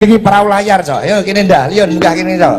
Iki perahu layar, Cok. Ayo kene ndah, Liun munggah kene, Cok.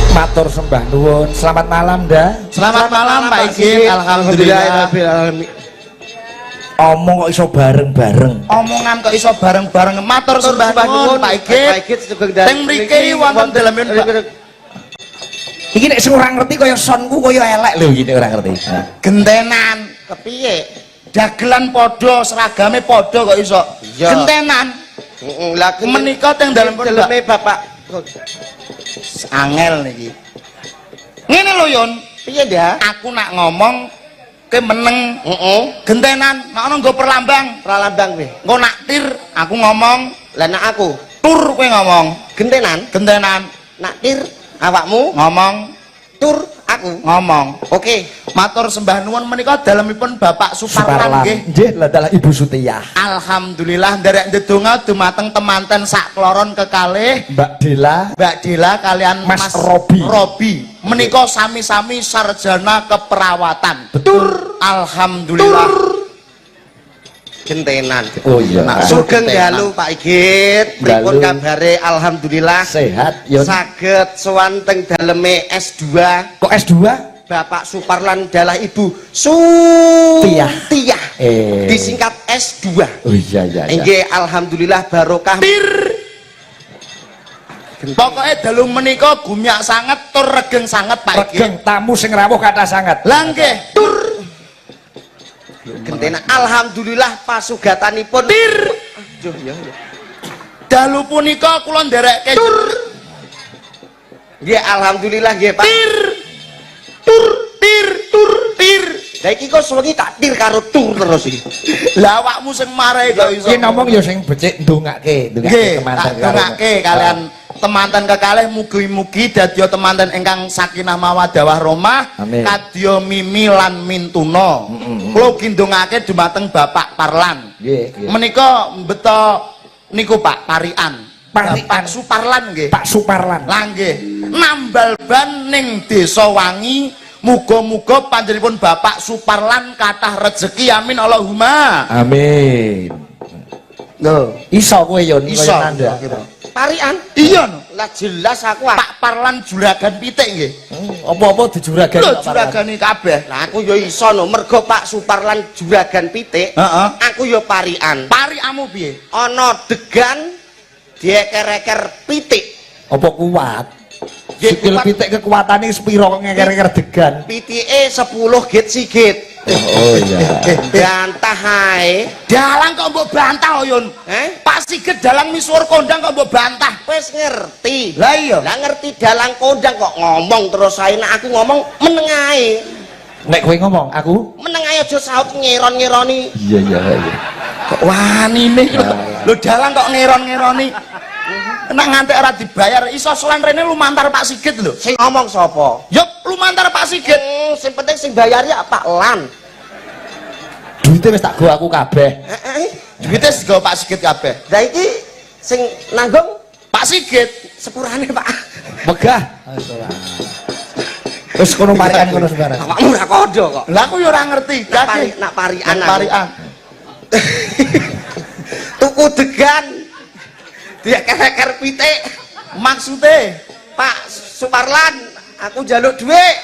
Matur sembah nuwun. Selamat malam, dah. Selamat malam, Pak Ijin. Alhamdulillah. Omong kok iso bareng-bareng. Omongan kok iso bareng-bareng. Matur sembah nuwun, Pak Ijin. Teng mriki wonten dalemipun, Pak. Iki nek sing ora ngerti kaya sonku kaya elek lho iki ora ngerti. Gentenan, kepiye? Dagelan padha, seragame padha kok iso. Gentenan. Lah menika teng dalemipun Bapak. Angel niki. Ngene lho Yon, Piye dah? aku nak ngomong ke meneng. Gentenan, nak ono nggo perlambang. Pralambang kowe. Engko nak tir, aku ngomong. Lah nak aku Tur kowe ngomong. gentenan, Gentenan, nak tir awakmu, ngomong. tur aku. Ngomong. Oke. Matur sembah nuwun menika dalemipun Bapak Suparlan nggih. Nggih, dalah Ibu Sutiyah. Alhamdulillah nderek ndedonga dumateng temanten sak kloron kekalih Mbak Dela, Mbak Dela kalian Mas Robi. Robi. Menika sami-sami sarjana keperawatan. Betul. Alhamdulillah. Gentenan. Oh iya. Nah, Sugeng gentenan. dalu Pak Igit. Pripun Dalu. kabare? Alhamdulillah Sehat, Yon. saged sowan teng daleme S2 Kok S2? Bapak Suparlan dalah Ibu Tiyah. Sutiyah. Disingkat S2. Oh iya iya. Nggih alhamdulillah barokah. Pokoknya dalu menika gumyak sangat tur regeng sangat Pak Igit. Regeng tamu sing rawuh kata sangat. Lah nggih, tur Gentenan alhamdulillah pasugatanipun. Aduh ya. dalu punika kula ndereke tur Nggih alhamdulillah nggih Pak. tir. Lah iki kok sewengi tak tir karo tur terus iki. Lah awakmu sing marahi kok iso. Iki ngomong ya sing becik ndongake, Nggih, temanten tak dongake kalian temanten kekalih mugi-mugi dadya temanten ingkang sakinah mawaddah warahmah, Amin. kadya mimi lan mintuna. Kula gindongake dumateng Bapak Parlan. Nggih, nggih. Menika mbeta niku Pak Parian. Parian. Bapak Suparlan nggih. Pak Suparlan. Lah nggih, nambal ban ning Desa Wangi. Muga-muga panjenenganipun Bapak Suparlan kathah rejeki amin Allahumma. Amin. Lho, Iso kowe Yon, iso. kaya nanda. Parian. Iya no. Lah jelas aku Pak Parlan juragan pitik nggih. Apa-apa dijuragani. Lho juragane kabeh. Lah aku ya iso no mergo Pak Suparlan juragan pitik. Heeh. Aku ya parian. Pariamu piye? Ana degan dieker-eker pitik. Apa kuat? Nggih, Sikil kuat. pitik kekuatane sepiro kok ngeker-eker degan. Pitike 10 git sigit. Oh iya. Bantah ae. Dalang kok mbok bantah Yun. Pak Sigit dalang misuwur kondang kok mbok bantah. Wis ngerti. Lah iya. Lah ngerti dalang kondang kok ngomong terus ae nek aku ngomong meneng ae. Nek kowe ngomong, aku Meneng ae aja saut ngeron-ngeroni. iya iya iya. Kok wanine lho dalang kok ngeron-ngeroni. nek nganti ora dibayar iso sowan rene lumantar Pak Sigit lho. Sing ngomong sapa? Ya lumantar Pak Sigit. Sing penting sing bayar ya Pak Lan. Duite wis tak go aku kabeh. Duite sego Pak Sigit kabeh. Lah iki sing nanggung Pak Sigit sepurane Pak. Megah. Wis kono parikan kono sembarang. Awakmu ora kodo kok. Lah aku ya ora ngerti. Nak parian. Parian. Tuku degan. Dia keker pitik. Maksude Pak Suparlan, aku njaluk dhuwit.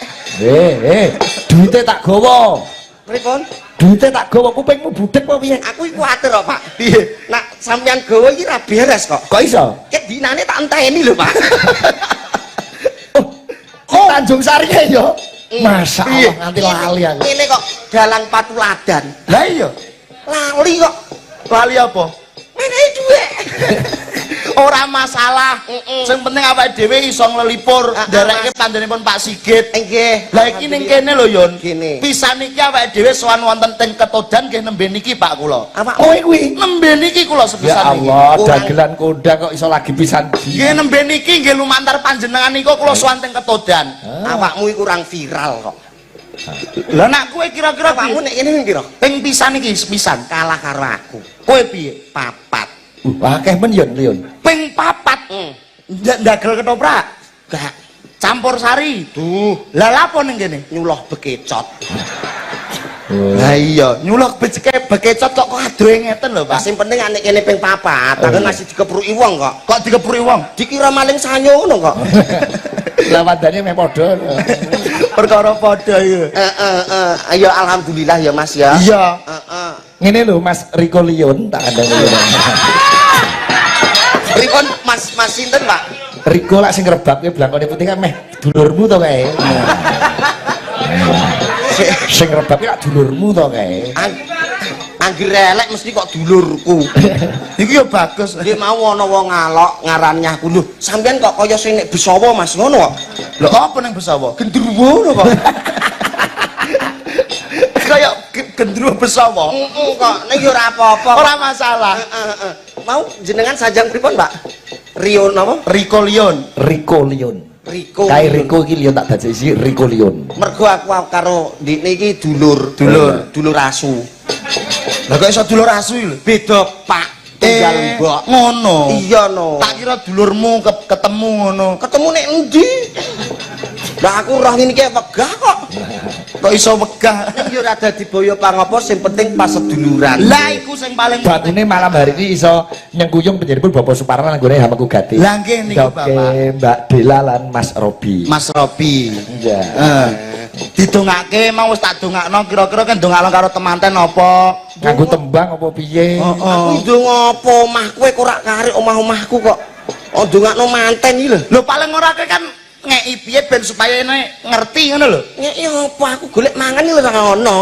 Duite tak gawa. Pripun? Duite tak gawa kupingmu budhek apa piye? Aku iki kuwatir kok, Pak. piye? Nak sampeyan gawa iki ra beres kok. Kok iso? Ket dinane tak enteni lho, Pak. Oh, Tanjung Sari ya. Masya Piye? Allah nganti lali aku. Ini kok dalang Patuladan. Lah iya. Lali kok. Lali apa? Menehi dhuwit. Ora masalah. Sing penting awake dhewe iso nglelipur nderekke pandhenipun Pak Sigit. Nggih. Lah iki ning kene lho Yon. Gini. Pisan iki awake dhewe sowan wonten teng Ketodan nggih nembe niki Pak kula. Kowe kuwi. Nembe niki kula Ya sepisan niki. Allah, Kurang- dagelan kondang kok iso lagi pisan. Nggih nembe niki nggih lumantar panjenengan niku kula sowan teng Ketodan. Awakmu iki kurang viral kok. Lah nak kowe kira-kira Awakmu nek kene ping pira? ping pisan iki sepisan. Kalah karo aku. Kowe piye? Papat. Akeh men Yon, Leon. Ping papat. Ndagel ketoprak. Gak Campur sari. tuh Lah lapo ning kene? nyuloh bekecot. Lah iya, nyulok bekecot kok adohe ngeten lho, Pak. Sing penting nek kene ping papat, aku masih dikepruki wong kok. Kok dikepuri wong? Dikira maling sanyo ngono kok. Lah wadane meh padha. Perkara padha ya. Ayo alhamdulillah ya Mas ya. Iya. Heeh. Ngene lho Mas Riko Leon tak kandhani. Pripun Mas sinten, Pak? Riko lak sing ngrebake blangkone putih kan meh dulurmu to kae. Sing ngrebake lak dulurmu to kae. Angger elek mesti kok dulurku. Iku ya bagus. Nggih mau ana wong ngalok ngarani aku lho. Sampeyan kok kaya sing nek Besawa Mas ngono kok. Lho apa ning Besawa? Gendruwo ngono kok. Kayak gendruwo Besawa. Kok nek yo ora apa-apa. Ora masalah. Mau jenengan sajang pripun, Pak? Rio napa? Riko Leon. Riko Leon. Riko. Kae Riko iki Leon tak dadi Riko Leon. Mergo aku karo ndikne iki dulur asu. Lah kok iso dulur asu lho? Beda Pak, tunggal mbok. Ngono. Iya no. Tak kira dulurmu ketemu ngono. Ketemu nek endi? Lah aku roh ngene iki wegah kok. Kok iso wegah? Yo ora dadi boyo pangopo sing penting pas seduluran. Lah iku sing paling Batine malam hari ini iso nyengkuyung penjenipun Bapak Suparlan nggone Hamaku Gati. Lah nggih niku Oke, Bapak. Mbak Dela lan Mas Robi. Mas Robi. Iya. Didongake mau wis tak dongakno kira-kira kan dongakno karo temanten apa? Nganggo tembang apa piye? Aku ndonga apa omahku kok ora karek omah-omahku kok. Oh ndongakno manten iki lho. Lho paling ora kan ngeki piye ben supaya ini ngerti ngono lho. Ngeki apa aku golek mangan iki lho ora ono.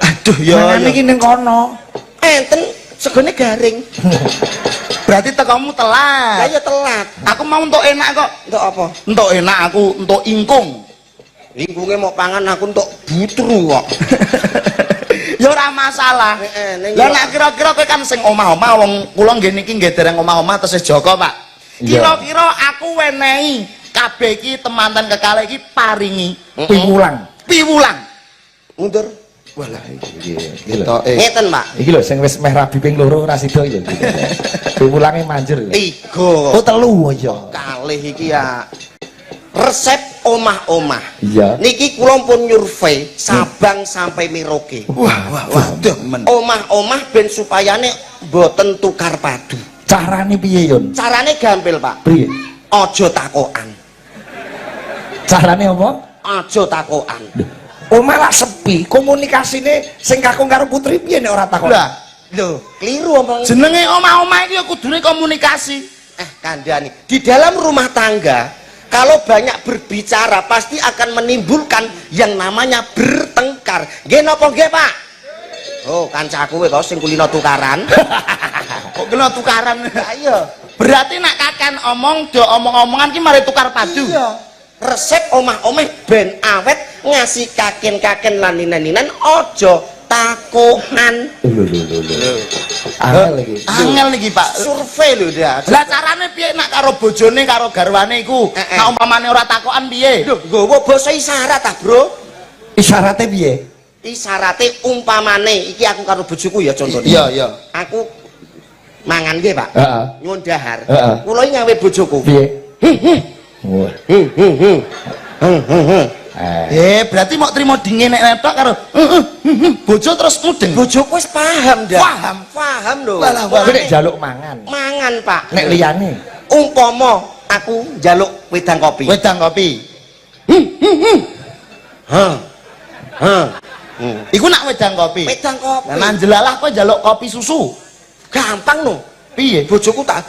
Aduh ya. Mangane iki ning kono. Enten segone garing. Berarti tekomu telat. Lah ya telat. Aku mau entuk enak kok. Untuk apa? Entuk enak aku, entuk ingkung. Lingkunge mau pangan aku untuk butru kok. Ya ora masalah. ning Lah nek kira-kira kowe kan sing omah-omah wong kula nggih niki nggih dereng omah-omah tesih Joko, Pak. Kira-kira aku wenehi kabeh iki temanten kekalih iki paringi Piwulang. piwulang. Mundur. Walah Iki Ngeten, Pak. Iki lho sing wis meh rabi ping 2 ra sida iki lho. Piwulange manjur. Tiga. Oh 3 ya. Kalih iki ya. Resep omah-omah. Iya. Niki kula pun nyurvei Sabang sampai Merauke. Waduh men. Omah-omah ben supayane mboten tukar padu. Carane piye, Yon? Carane gampil, Pak. Piye? Aja takokan. Carane apa? Aja takokan. Omah lak sepi, komunikasine sing kakung karo putri piye nek ora takon? Lah, Lho, keliru omong. jenenge omah-omah iki ya kudune komunikasi. Kandhani. Di dalam rumah tangga, kalau banyak berbicara pasti akan menimbulkan yang namanya bertengkar. Nggih napa nggih, Pak? Oh, kancaku kowe kok sing kulino tukaran. Kok kena tukaran? Ayo. Berarti nak kakan omong do omong-omongan ki mari tukar padu. Iya. Resep omah-omah ben awet ngasih kaken-kaken lan ninan-ninan aja takokan. Lho. Angel iki. Angel niki, Pak. Survei lho dia. Lah carane piye nak karo bojone karo garwane iku? Nek umpamane ora takokan piye? Lho, nggawa basa isyarat ah, Bro. Isyaratnya piye? Isyarate umpamane iki aku karo bojoku ya contohnya. Iya, iya. Aku mangan nggih, Pak. Heeh. Nyuwun dahar. Heeh. Kula iki ngawe bojoku. Piye? Wah. Berarti mau trimo dingin nek tok karo bojo terus mudeng. Bojoku wis paham dah. Paham lho. Kowe nek njaluk mangan. Mangan, Pak. Nek liyane Umpama aku njaluk wedang kopi. Wedang kopi. Iku nak wedang kopi. Wedang kopi. Lah njelalah kowe njaluk kopi susu. Gampang no. Piye? Bojoku tak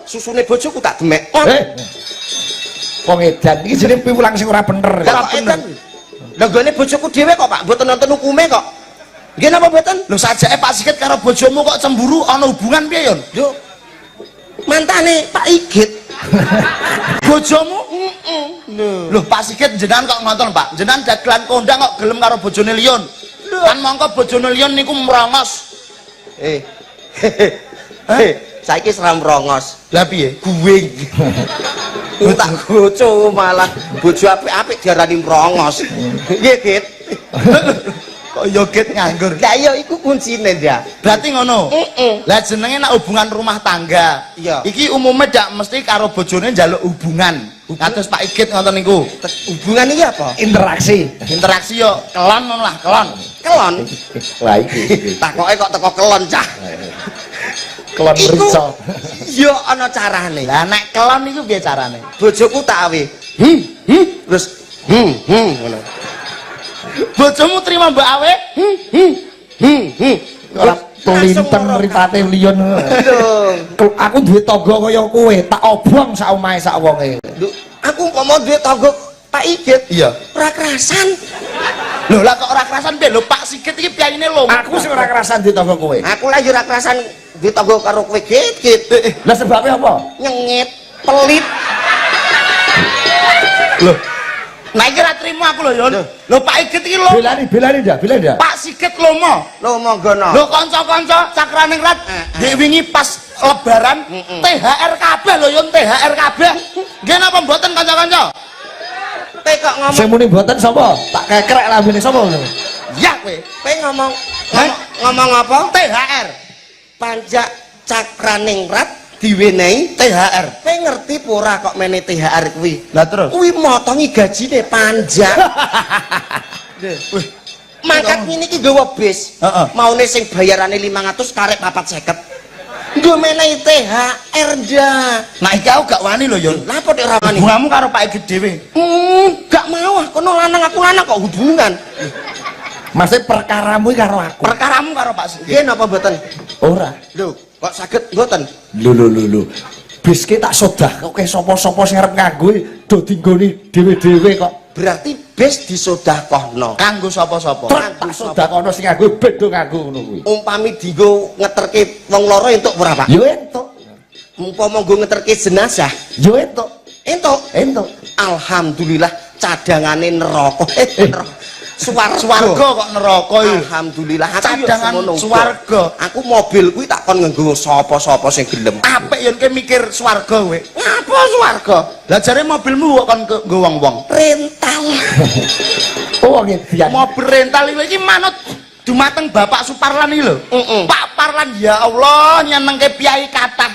susune bojoku tak demek. wong edan iki jenenge piwulang sing ora bener. Ora bener. Lah gone bojoku dhewe kok, Pak, mboten nonton hukume kok. Nggih napa mboten? Lho sajake Pak Sigit karo bojomu kok cemburu ana hubungan piye, Yon? Yo. Mantane Pak Igit. Bojomu? Lho Pak Sigit jenengan kok ngoten, Pak? Jenengan dagelan kondang kok gelem karo bojone liyon. Kan mongko bojone liyon niku merongos. Saiki seram rongos. Lah piye? Guwing. Tak goco malah bojo apik-apik diarani merongos. Nggih, Git. Kok yo Git nganggur. Lah iya iku kuncine dia. Berarti ngono. Lah jenenge nak hubungan rumah tangga. Iya. Iki umumnya dak mesti karo bojone njaluk hubungan. Kados Pak Igit ngoten niku. Hubungan iki apa? Interaksi. Interaksi yo kelon ngono lah, kelon. Kelon. Lah iki. Takoke kok teko kelon cah. Kelon mrica. Yo ana carane. Lah nek kelon niku piye carane? Bojoku tak awe. Terus ngono. Bojomu terima mbak awe? Ora pelinten mripate liyon. Aku duwe tangga kaya kowe, tak obong sak omahe sak wonge. Lho, aku umpama duwe tangga Pak Igit. Iya. Ora kerasan. Lho lah kok ora kerasan piye? Lho Pak Sigit iki piyayine lho. Aku sing ora kerasan duwe tangga kowe. Aku lah yo ora kerasan duwe tangga karo kowe Git. Lah sebabnya apa? Nyengit, pelit. Lho. Nah iki ra trimo aku lho, Yon. Lho Pak Igit iki lho. Belani dah. Pak Sigit lomo. Lho monggo no. Lho kanca-kanca Cakraning Rat dek wingi pas lebaran THR kabeh lho Yon, THR kabeh. Nggih napa mboten kanca-kanca? Kowe kok ngomong. Sing muni mboten sapa? Tak kekrek lambene sapa lho. Ya kowe. Kowe ngomong apa? THR. Panjak Cakraning Rat diwenehi THR. Kowe ngerti apa ora kok mene THR kuwi? Lah terus. Kuwi motongi gajine panjak. Wih, mangkat ngene iki nggawa bis. Heeh. Maune sing bayarane 500 karek 450. Nggo menehi THR dah. Nah iki aku gak wani lho Yon. Lah apa nek ora wani? Hubunganmu karo Pak Igit dhewe. Gak mau kono lanang aku lanang kok hubungan. Maksudnya perkaramu karo aku. Perkaramu karo Pak Sigit. Nggih napa mboten? Ora. Lho, kok saged mboten? Lho. Bis ki tak sodah kok sapa-sapa sing arep nganggo do dinggoni dhewe-dhewe kok. Berarti bis disodakohno. Kanggo sapa-sapa? Tak sodah kono sing nganggo ben do nganggo ngono kuwi. Umpami dienggo ngeterke wong loro entuk ora, Pak? Yo entuk. Umpama nggo ngeterke jenazah, Yo entuk. entuk. Alhamdulillah cadangane neraka. Swarga kok neraka iki. Alhamdulillah Cadangan swarga. Aku mobil kuwi tak kon nganggo sapa-sapa sing gelem. Apik yen kowe mikir swarga kowe. Ngapa swarga? Lah jare mobilmu kok kon nggo wong-wong. Rental. Oh ngedian. Mobil rental iki manut dumateng Bapak Suparlan iki lho. Pak Parlan ya Allah nyenengke piyai kathah.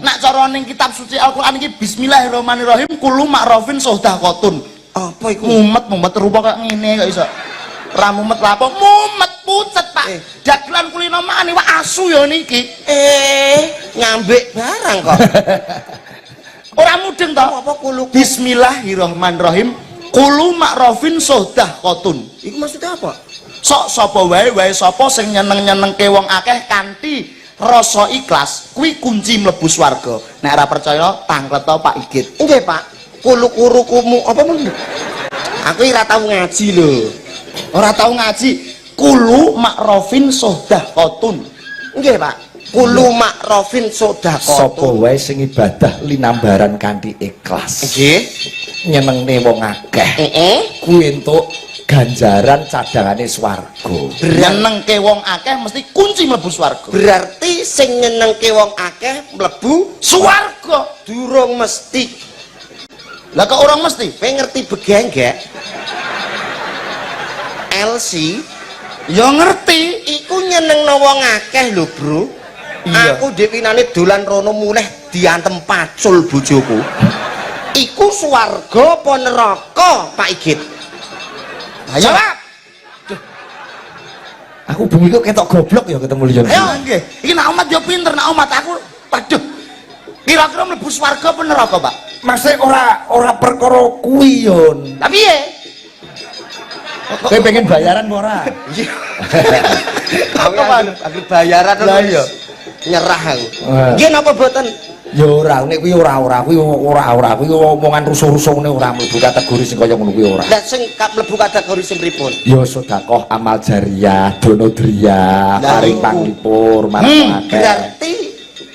Nak cara ning kitab suci Al-Qur'an iki bismillahirrahmanirrahim kullu ma'rufin sadaqatun. Apa iku? Mumet rupa kok ngene kok iso. Ora mumet lapo? Mumet pucet, Pak. Dagelan kulino mani wak asu ya niki. Ngambek barang kok. Ora mudeng to? Apa kulo? Bismillahirrahmanirrahim. Kulu makrofin sadaqatun. Iku maksudnya apa? Sok sapa wae sapa sing nyeneng-nyenengke wong akeh kanthi rasa ikhlas, kuwi kunci mlebu swarga. Nek ora percaya tangkleto Pak Igit. Nggih, Pak. Kulo-kurukumu apa men? Aku ora tau ngaji lho. Ora tau ngaji. Kulu makrofin sadaqatun. Nggih, Pak. Kulo makrofin sadaqatun. Sapa wae sing ibadah linambaran kanthi ikhlas. Nggih. Nyenengne wong akeh. Heeh. Kuwi entuk ganjaran cadangane swarga. Nyenengke wong akeh mesti kunci mlebu swarga. Berarti sing nyenengke wong akeh mlebu Swarga. durung mesti. Lah kok orang mesti? Kowe ngerti begenggek? LC Ya ngerti. iku nyenengno wong akeh lho, Bro. Iya. Aku dewinane dolan rono muleh diantem pacul bojoku. Iku swarga apa neraka, Pak Igit? Ayo. Jawab. Aku bengi kok ketok goblok ya ketemu Liyon. Ayo nggih. Iki nak umat yo pinter, nak umat aku waduh. Kira-kira mlebu swarga apa neraka, Pak? Maksudnya ora perkara kuwi Yon. Tapi piye? Kowe pengen bayaran ora? Iya. Aku bayaran Lah iya. Nyerah aku. Nggih napa mboten? Ya ora, nek kuwi ora kuwi kuwi omongan rusuh-rusuh ngene ora mlebu kategori sing kaya ngono kuwi ora. Lah sing mlebu kategori sing pripun? Ya sedekah amal jariah, donodriyah, paring panglipur, marang akeh. Berarti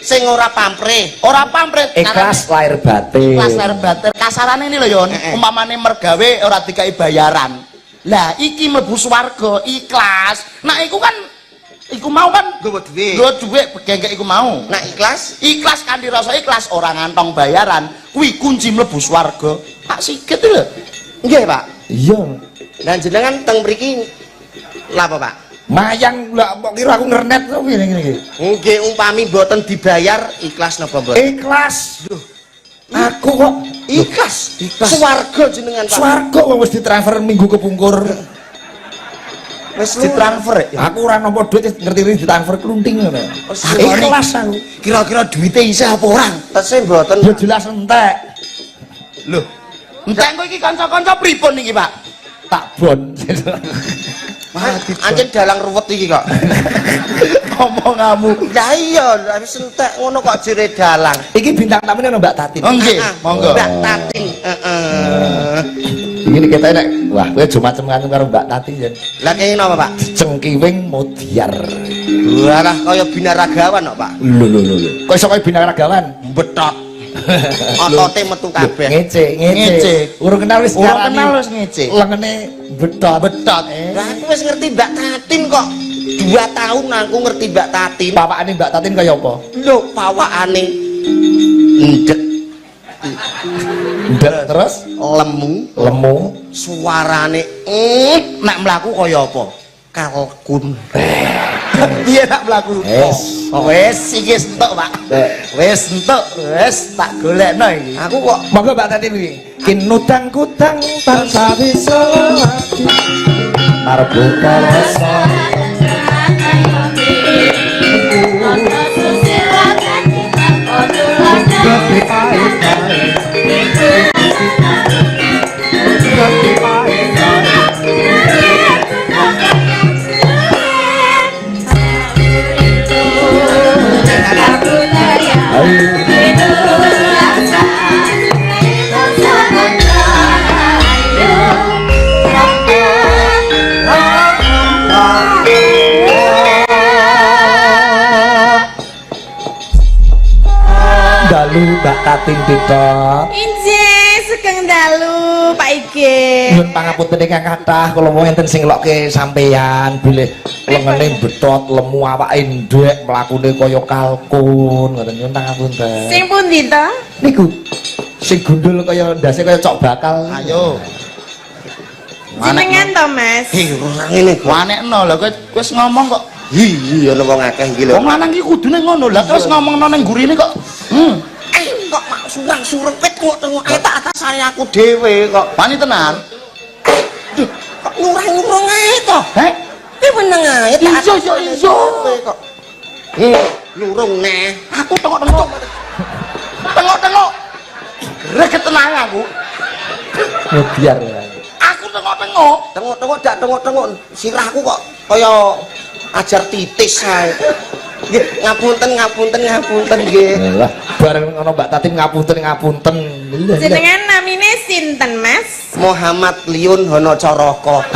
sing ora pamrih. Ora pamrih. Ikhlas lahir batin. Ikhlas lahir batin. Kasarane ini lho Yon, umpamane mergawe ora dikai bayaran. Lah iki mlebu swarga ikhlas. Nah iku kan iku mau kan Nggawa dhuwit. nggawa dhuwit begengke iku mau. Nah ikhlas Ikhlas kanthi rasa ikhlas ora ngantong bayaran, kuwi kunci mlebu swarga. Pak Sigit lho. nggih, Pak. Iya. Dan jenengan teng mriki lha apa, Pak? Mayang lah kok kira aku ngernet kok ngene iki. Nggih umpami mboten dibayar ikhlas napa mboten? Ikhlas. Aku kok Ikhlas. Ikhlas. Swarga jenengan, Pak. swarga kok wis ditransfer minggu kepungkur. Wis Ditransfer ya. Aku ora nampa duit ngerti ditransfer klunting ngono. Ikhlas aku. Kira-kira duwite isih apa ora? Tese mboten. Ya jelas entek. Lho. Entek kowe iki kanca-kanca pripun iki, Pak? Tak bon. Anjen dalang ruwet iki kok. Omonganmu. Lah iya, wis entek ngono kok jere dalang. Iki bintang tamune ono Mbak Tatin. Oh nggih, monggo. Mbak Tatin. Iki kita nek wah kowe aja macem-macem karo Mbak Tatin yen. Lah kene napa, Pak? Cengkiwing modiar. Walah kaya binaragawan kok, Pak. Lho. Kok iso kaya binaragawan? Betot. Otote metu kabeh. Ngece. Urung kenal wis Ora kenal wis ngece. Lengene betot. Lah aku wis ngerti Mbak Tatin kok. 2 tahun aku ngerti Mbak Tatin. Bapakane Mbak Tatin kaya apa? Lho, pawakane ndek Ndek terus lemu, suarane Nek mlaku kaya apa? kalkun. Piye nak mlaku? Wes. Wes iki entuk, Pak. Wis entuk, wis tak golekno iki. Aku kok Monggo Mbak Tatin iki. Kinutang-kutang tanpa bisa mati. Marbuka rasa. Dalu Mbak Tatin Tito. Injih, sugeng dalu Pak Ige. Nyun pangapunten ingkang kathah kula mau enten sing ngelokke sampeyan bilih lengene betot lemu awake ndek mlakune kaya kalkun ngoten nyun pangapunten. Sing pundi to? Niku sing gundul kaya ndase kaya cok bakal. Ayo. Jenengan to, Mas? ora ngene kok. Wanekno lho kowe wis ngomong kok. Iya ana wong akeh iki lho. Wong lanang iki kudune ngono. Lah terus ngomongno ning gurine kok. Kok mak surang-sureng tengok-tengok tak atas saya aku dhewe kok. Wani tenan. Duh, kok ngurang-ngurang ae to? Heh. Ki meneng ae tak Iya, atas iya, saya iya. kok. Lurung neh. Aku tengok-tengok. Tengok-tengok. Greget tenang aku. Biar ya. Aku tengok-tengok. Tengok-tengok dak tengok-tengok sirahku kok kaya ajar titis ae. Nggih, ngapunten nggih. Lah bareng ana Mbak Tatin ngapunten. Jenengan namine sinten, Mas? Muhammad Liun Hanacaraka.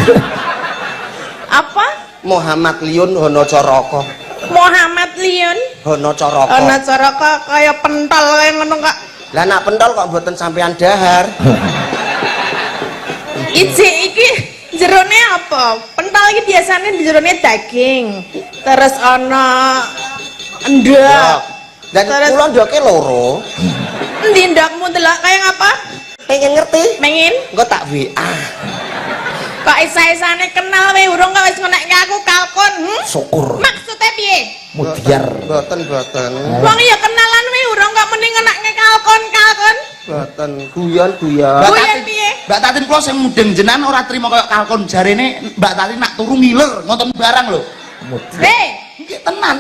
Apa? Muhammad Liun Hanacaraka. Muhammad Liun. Hanacaraka. Ana cara kaya pentol kaya ngono kok. Lah nak pentol kok mboten sampean dahar. Ije iki Jerone apa? Pentol iki biasanya di jerone daging. Terus ana endok. Dan Terus- kula ndoke loro. Endi ndokmu delok kaya ngapa? Pengen ngerti? Mengin? Engko tak WA. Kok isa-isane kenal we urung kok wis ngonekke aku kalkun. Syukur Maksudnya piye? mudiar. Boten. Wong ya kenalan we urung kok mending ngonekke kalkun. Boten guyon. Guyon piye? Mbak Tatin kula sing mudeng jenengan ora trima kaya kalkon jarene Mbak Tatin nak turu ngiler ngonten barang lho. Mudiar. Hei, Nggih tenan.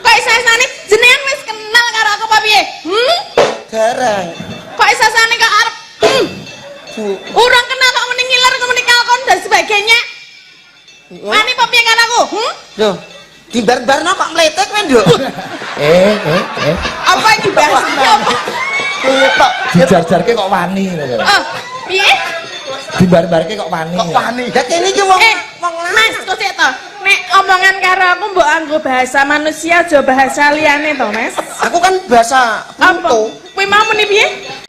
kok isa-isane jenengan wis kenal karo aku apa piye? Garang. Kok isa-isane kok arep urung kenal kok mending ngiler kok mending kalkun dan sebagainya. Wani apa piye karo aku? Loh, dibar-barno kok mletek kowe, Nduk? Apa iki bahas apa? Ketok Dijar-jarke kok wani. Oh, piye? Dibar-barke kok wani. kok wani. Lah kene iki wong Mas, kok sik to. Nek omongan karo aku mbok anggo bahasa manusia aja bahasa liyane to, Mas. aku kan bahasa Apa? Punto. Kuwi mau muni piye?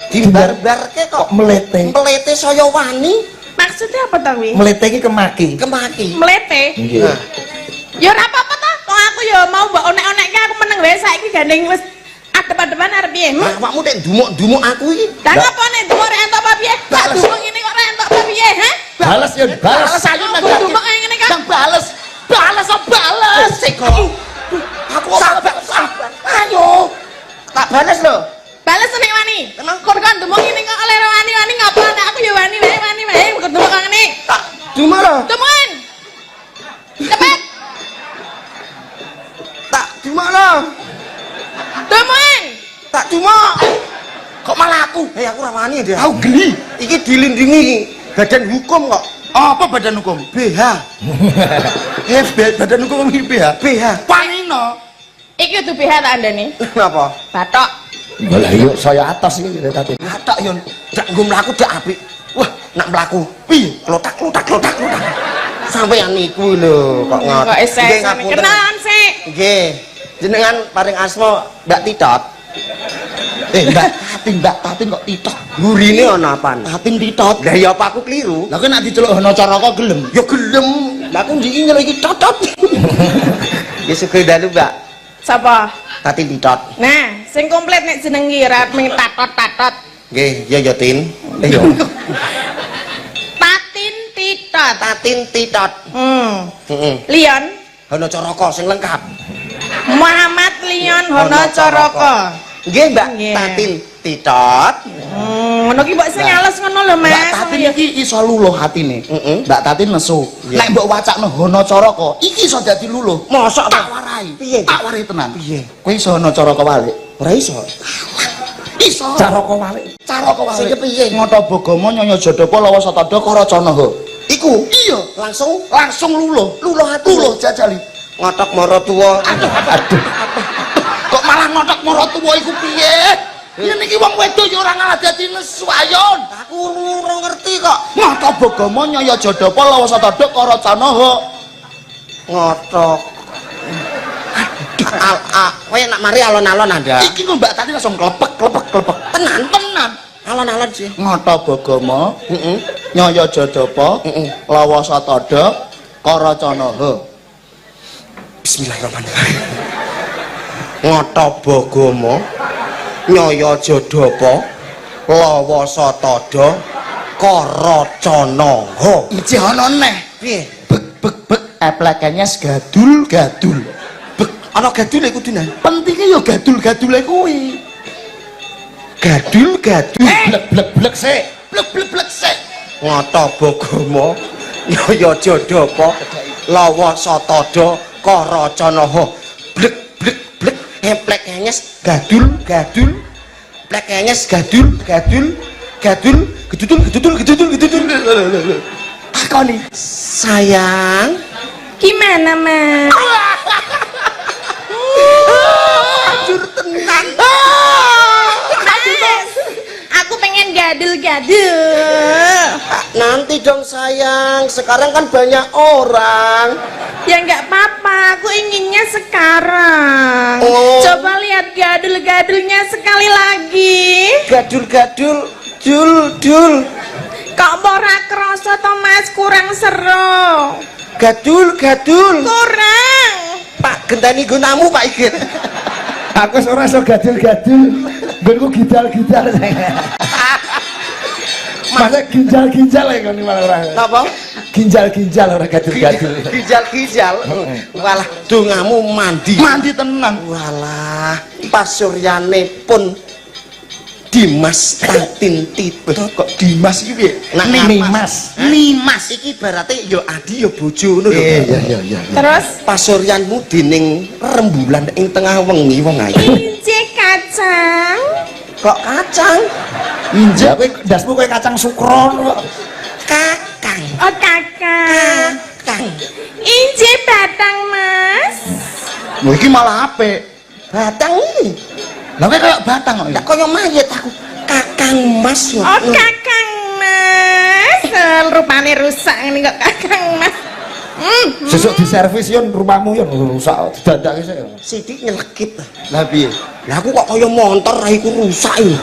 Dibar-barke kok Kok melete. mlete saya wani Maksudnya apa to kuwi? Melete iki kemaki. kemaki. Mlete. Nggih. Nah, Ya ora apa-apa to. Wong aku ya mau mbok onek-onekke aku meneng wae saiki gandeng wis adep-adepan arep piye? awakmu nek dumuk-dumuk aku iki. Lah apa nek dumuk rek entuk apa piye? Tak dumuk ngene kok rek entuk apa piye, ha? Bales yo, bales. Bales ayo Aku nang dumuk kaya ngene kan. Yang bales. Bales oh bales. Sik kok. Aku sabar. Ayo. Tak balas lho. Bales nek wani. Kon kon dumuk ngene kok oleh wani-wani ngapa nek aku ya wani wae kok dumuk kok ngene. Tak dumuk lho. Dumukin. Cepet. Tak dumuk lho. Dumukin. Tak dumuk. Kok malah aku? Aku ora wani dia. Aku geli. Iki dilindungi badan hukum kok. Apa badan hukum? BH. Badan hukum iki ya. BH. Panino. Iki kudu BH tak andani. Kenapa? Batok. Lah yuk saya atas iki tadi. Tak yon. Dak nggo mlaku dak apik. Wah, nak mlaku. Piye? Klotak. Sampeyan niku lho kok ngoten. Kok esek kenalan sik. Nggih. Jenengan paring asma Mbak Titot. Mbak Tatin kok titok. Gurine ana apaan? Tatin titot. Lah ya apa aku keliru? Lah kowe nak diceluk Hana Caraka gelem. Ya gelem. Lah aku ndiki nyeluk iki totot. Ya sugih dalu, Mbak. Sapa? Tatin Titot. Nah, sing komplit nek jeneng iki ora mung tatot-tatot. Nggih, ya Tin. Iya. Tatin titot. Tatin Titot. Heeh. Lion Hana Caraka sing lengkap. Muhammad Lion Hono Coroko. Nggih, Mbak. Nggih. Tatin Titot. Ngono ki mbok sing nyales ngono lho, Mas. Mbak Tatin iki iso luluh atine. Heeh. Mbak Tatin nesu. Iya. Nek mbok wacakno Hana Caraka, iki iso dadi luluh. Mosok Tak ta? warai. Piye? Tak warai tenan. Piye? Kowe iso Hana Caraka walik. Ora iso. Iso. Caraka walik. Caraka walik. Sing kepiye? Ngata Bagama Nyaya Jadapa Lawa Satada Karacanaha. Iku Iya, langsung luluh. luluh ati. Luluh jajali. Ngotok mara tuwa. Kok malah ngotok maratuwa iku piye? Yen iki wong wedok ya ora ngalah dadi nesu ayon. Aku ora ngerti kok. Ngata Bagama Nyaya Jadapa Lawa Satada Karacanaha. Ngotok. Kowe nak mari alon-alon Anda. Iki kok Mbak Tati langsung klepek. Tenan. Alon-alon sih. Ngata Bagama Heeh. Nyaya Jadapa Heeh. Lawa Satada Karacanaha. Bismillahirrahmanirrahim. Ngata Bagama Nyaya Jadapa Lawa Satada Karacanaha. Iki ana neh. Piye? Bek aplikasinya gadul. Bek ana gadule kudune. Pentingnya ya gadul-gadule kuwi. Gadul. Blek sik. Blek sik. Ngata Bagama Nyaya Jadapa Lawa Satada Karacanaha. Blek. Emplek nyes gadul. Plek nyes gadul. Gedudul. Takoni. Sayang, Gimana, Mas? ajur tenan. Mas, aku pengen gadul-gadul. Nanti dong sayang, sekarang kan banyak orang. Ya nggak apa-apa, aku inginnya sekarang. Oh. Coba lihat gadul-gadulnya sekali lagi. Gadul, dul. Kok ora krasa to Mas kurang seru. Gadul. Kurang. Pak genteni gunamu Pak Igit. Aku ora iso gadul-gadul. Nggonku gidal-gidal. Masa ginjal-ginjal ya kon malah ora. Napa? Ginjal-ginjal ora gadul-gadul. Gijal. Walah dongamu mandi. Mandi tenan. Walah, pas suryane pun Dimas Tatin Tito. Kok Dimas iki piye? Nimas. Iki berarti ya adi ya bojo ngono lho. Iya. Terus Pasuryanmu dening rembulan ing tengah wengi wong ayu. inci kacang. Kok kacang? Injak kowe ndasmu kowe kacang sukron kok. Kakang. Oh kakak. Kang. Inci batang Mas. Lho iki malah apik. Batang iki. Lah kowe kaya batang kok. Ndak kaya mayit aku. Kakang Mas. Oh kakang Mas. Rupane rusak ini kok kakang Mas. Sesuk diservis yon rumahmu yon rusak didandake sik. Sidik nyelekit. Lah piye? Lah aku kok kaya montor raiku rusak iki.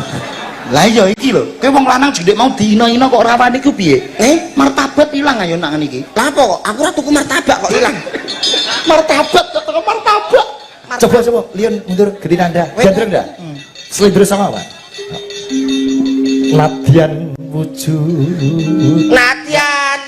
Lah iya iki lho. Kowe wong lanang jendek mau dina-ina kok rawane iku piye? Martabat ilang ayo nak ngene iki. Lah apa kok aku ora tuku martabak kok ilang. Martabat kok martabak. Coba Lion mundur gede nanda. Gandreng dah. Selindro sama Pak. Latihan wujud. Latihan.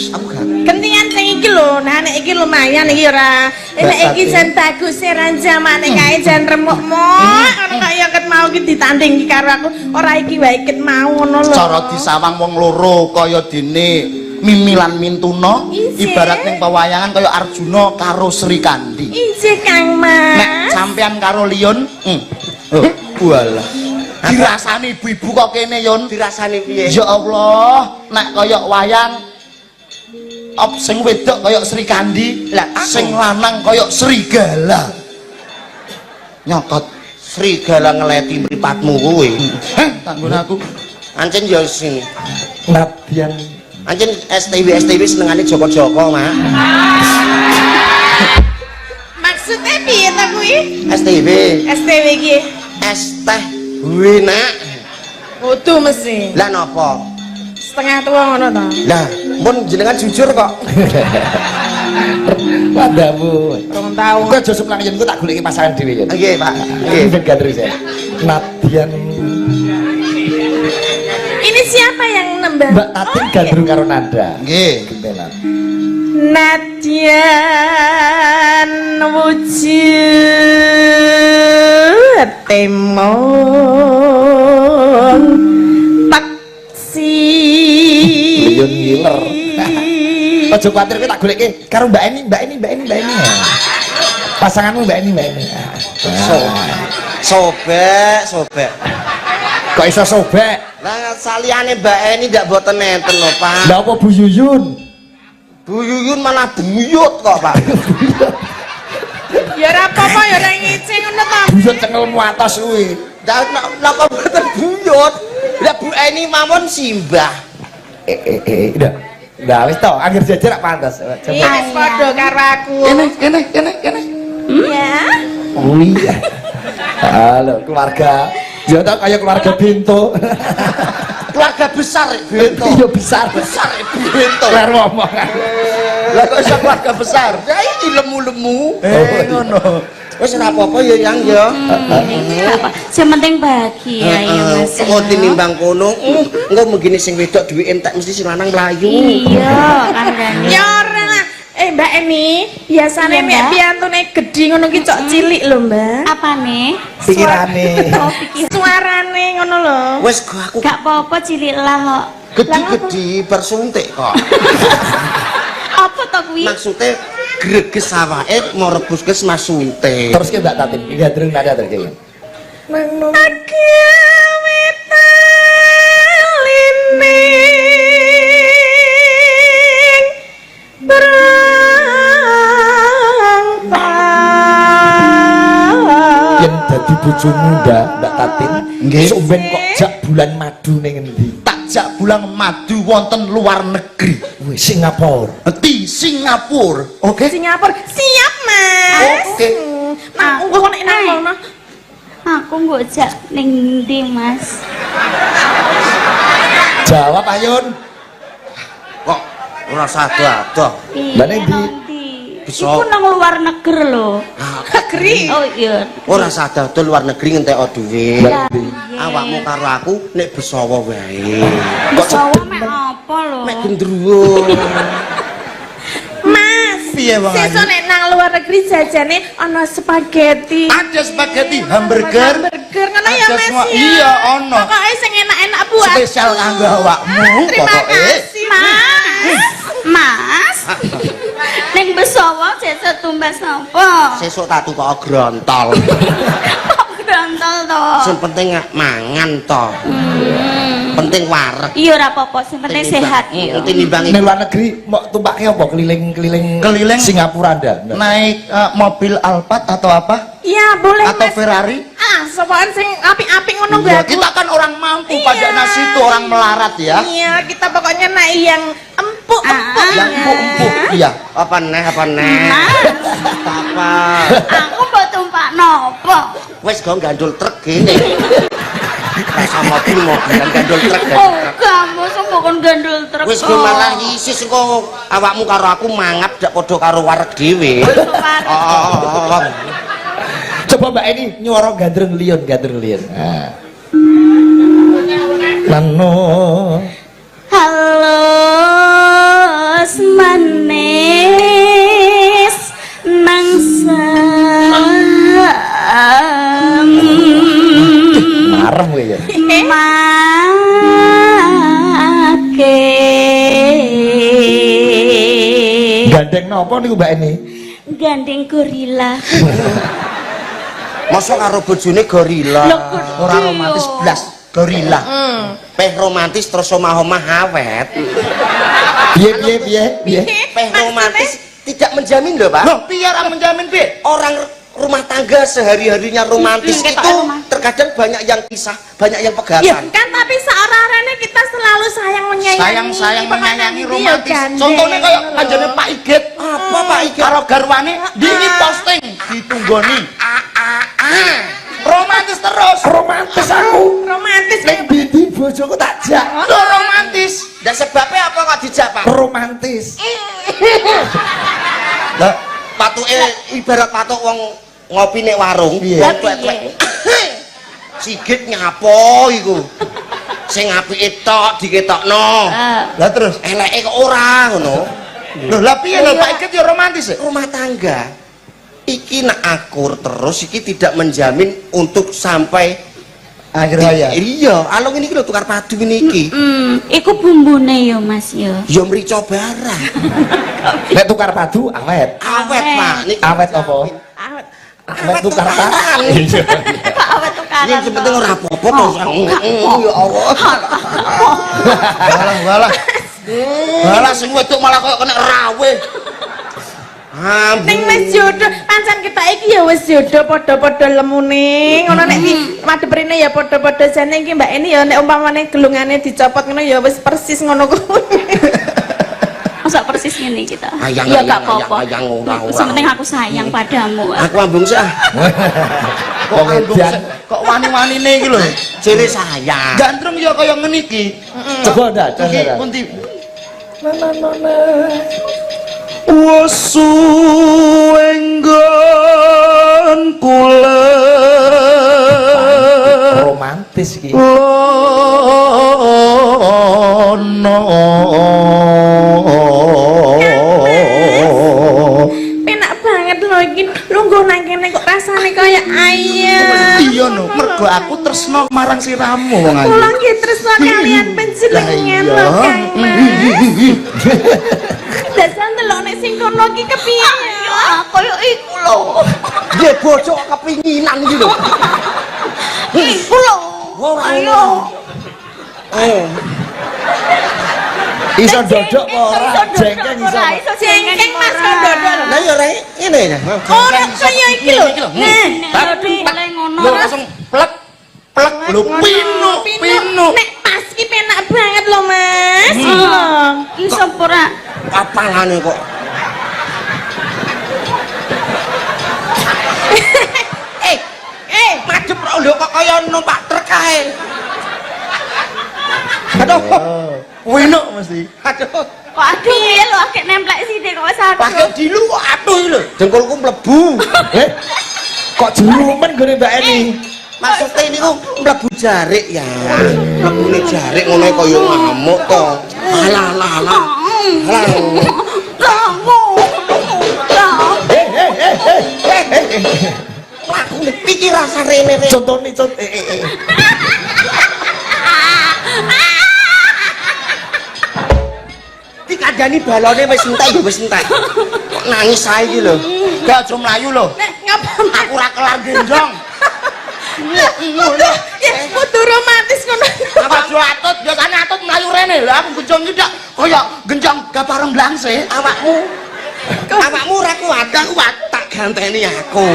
Aku gak. Gentingan sing iki lho, nah nek iki lumayan iki ora. Nek iki jan bagus ran jamane kae jan remuk-muk, ono kaya ket mau iki ditanding karo aku. Ora iki wae ket mau ngono lho. Cara disawang wong loro kaya dene Mimi lan Mintuna, ibarat ning pewayangan kaya Arjuna karo Sri Kandi. Injih Kang Nek Mas. sampean karo Lion, walah. Dirasani ibu-ibu kok kene Yon. Dirasani piye? Ya Allah, nek kaya wayang sing wedok kaya Sri Kandi, Lah, aku. sing lanang kaya Serigala. Nyokot Serigala ngeleti mripatmu kuwi. tanggon aku. Ancen ya sini. Latihan. Ancen STW senengane Joko-Joko, Mak. Maksudnya piye ta kuwi? STW. STW iki. Es teh Wina. Kudu mesti. Lah napa? Setengah tua ngono ta. Lah, mun jenengan jujur kok. Padamu. Rong tahu. Kok aja seplang yen tak goleki pasangan dhewe yen. Nggih, Pak. Nggih, ben gandreng saya. Latihan. Ini siapa yang nembang? Mbak Tatin gandrung karo Nanda. Nggih. Gentenan. Nadyan wujud temon taksi Lion ngiler. Aja kuwatir kowe tak goleki karo Mbak Eni. Pasanganmu Mbak Eni. Sobek. Kok iso sobek? Lah saliyane Mbak Eni ndak boten nenten lho, Pak. Lah apa Bu Yuyun? Bu Yuyun malah buyut kok, Pak. ya ora apa-apa ya ora ngece ngono ta. Buyut cengelmu atas kuwi. Napa boten buyut? Lah Bu Eni mawon simbah. Udah wis to, akhir jajar rak pantes. Coba. Wis padha karo aku. Kene. Ya. Oh iya. Halo keluarga. Ya tau kayak keluarga Binto. Keluarga besar Bento. Iya besar. Bento. Kelar ngomong. Lah kok iso keluarga besar? Ya iki lemu-lemu. Ngono. Wis ora apa-apa ya Yang ya. Yang penting bahagia ya Mas. Kok tinimbang kono, engko begini sing wedok duwe entek mesti sing lanang mlayu. Iya, kandhane. Ya ora lah. Mbak Eni, biasane Iya, nek Mbak. piantune gedhi ngono ki cok cilik lho, Mbak. Apane? Pikirane. Oh, pikir. Suarane ngono lho. Wis aku Gak apa-apa cilik lah kok. gede-gede bersuntik kok. Apa to kuwi? Maksudnya greges awake mau rebus kes mas suntik. Terus ke Mbak Tatin, gandrung nada terus. Yang dadi bojomu Mbak Tatin. Nggih. Sumben kok jak bulan madu ning endi? Takjak bulan madu wonten luar negeri. Wis Singapura. Di Singapura. Oke. Singapura. Siap, Mas. Oke. Nah, engko nek nang kono. Aku mbok jak ning ndi Mas? Jawab Ayun. Kok ora sado-ado. Lah ning ndi? nanti. Bisa. Iku nang luar negeri lho. Negeri. Oh iya. Ora sado-ado luar negeri ngentek dhuwit. Lah ndi? Awakmu karo aku nek besawa wae. Besawa mek apa lho? Mek gendruwo. Mas, Piye, Bang Ayu? sesuk nek nang luar negeri jajane ana spaghetti. Ada spaghetti, hamburger, Hamburger ngono ya ada Mas semua. ya. Iya, ono. Pokoke sing enak-enak buat. spesial kanggo awakmu Terima pokoke. kasih, Mas. Mas. Ning besawa sesuk tumbas napa? Sesuk tak tukok grontol. Kok gantol to? Sing penting mangan to. Penting wareg. Iya ora apa-apa, sing penting sehat ya. Tinimbang Ning luar negeri mau tumpake apa keliling-keliling Keliling. Singapura Anda? Naik mobil Alphard atau apa? Iya, boleh Atau Mas. Ferrari? Ah, sopan sing apik-apik ngono Iya, gak? kita kan orang mampu Iya. pada nasi itu orang melarat ya. Iya, kita pokoknya naik yang empuk-empuk. Yang empuk-empuk. Iya. apa neh? Apa? Aku mbok tumpak napa? Wis go gandul truk gene. Rasa mobil-mobilan gandul truk. Oh, kamu mbok kon gandul truk. Wis go malah isis engko awakmu karo aku mangap dak padha karo wareg dhewe. Oh. Coba Mbak ini nyuara gandrung liun. Nah. Nano. Halo manis nangsam Marem kowe ya. make Gandeng napa niku Mbak ini? gandeng gorila. Masa karo bojone gorila. Lho, gede Ora romantis yo. blas, gorila. Peh romantis terus omah-omah awet. Piye? Peh romantis tidak menjamin loh, Pak. Loh, piye ora menjamin, Bi? Orang rumah tangga sehari-harinya romantis Kayak itu romantis. terkadang banyak yang pisah, banyak yang Ya, pegatan. kan tapi seorang-orangnya kita selalu sayang menyayangi. Sayang Pokoknya menyayangi nanti romantis. ya gandeng, Contohnya kayak ngono kanjane lho. Pak Iget. Apa Pak Iget? Karo garwane dini posting ditunggoni. Romantis terus. Romantis aku. Romantis Ning ndi bojoku tak jak. Loh, romantis. Dan sebabnya apa kok dijak, Pak? Romantis. Lah, patuke ibarat patuk wong ngopi nek warung. Iya. Wong tuwek-tuwek. Sigit nyapo iku? Sing apike tok diketokno. Lah terus. Eleke kok ora ngono. Loh, lah piye lho Pak Iget ya romantis ya? Rumah tangga iki nak akur terus iki tidak menjamin untuk sampai Akhir hayat. Iya, alung ini lho tukar padu ini iki. Iku bumbune yo Mas yo. Ya mrica barang. Nek tukar padu awet. Awet, Pak. Niki Awet apa? Awet tukar padu. Iya. Kok awet tukaran. Yang penting ora apa-apa to. Ya Allah. Walah. Walah sing wedok malah kok kena rawe. Ning wis jodoh, pancen kita iki ya wis jodoh padha-padha lemune. Ngono nek iki madeprine ya padha-padha jane iki Mbak ini ya nek umpamane gelungane dicopot ngono ya wis persis ngono kuwi. Masa persis ngene kita. Ayang, Ya ayang, gak apa-apa. ayang, ora-ora. Sementing aku sayang padamu. Aku ambung sih. Kok Edan. kok wani-wanine iki lho. Ciri sayang. Gandrung ya kaya ngene iki. Coba ndak, Iki coba. pundi? Wasu enggon kula Romantis iki. Penak banget lho iki. Lungguh nang kene kok rasane kaya ayam. Iya no, mergo aku tresno marang siramu wong ayu. Kula nggih tresno kalian panjenengan lho Kang Mas. Dasar delok nek sing kono iki kepiye ya? Kaya iku lho. Nggih bojo kepinginan iki lho. Iku lho. Ayo. Iso dodok kok ora jengkeng iso. Ora iso Jengkeng Mas kok dodol. Lah ya rek, ngene ya. Ora kaya iki lho. Boleh ngono. Lho langsung plek lho pinu. Nek pas ki penak banget lho Mas. Lho. Iso ora? Apalane kok. Madhep lho kok kaya numpak truk kae. Aduh. Winuk mesti. Aduh. Kok aduh ya lho akeh nemplek sithik kok wis aduh. Pakai dilu kok aduh lho. Dengkulku mlebu. Kok jerumen gone Mbak Eni? Maksudnya ini kok mlebu jarik ya. Mlebune jarik ngono kaya ngamuk to. Alah alah alah. Alah. Aku pikir rasa rene. Contone dikandani balone wis entek ya wis entek. Kok nangis ae iki lho. Gak aja mlayu lho. Nek ngapa Aku ora kelar gendong. ngono? Ya kudu romantis ngono. Apa aja atut, biasane atut mlayu rene. Lah aku genjong iki dak kaya genjong gapareng blangse. Awakmu ora kuat, kuat tak ganteni aku.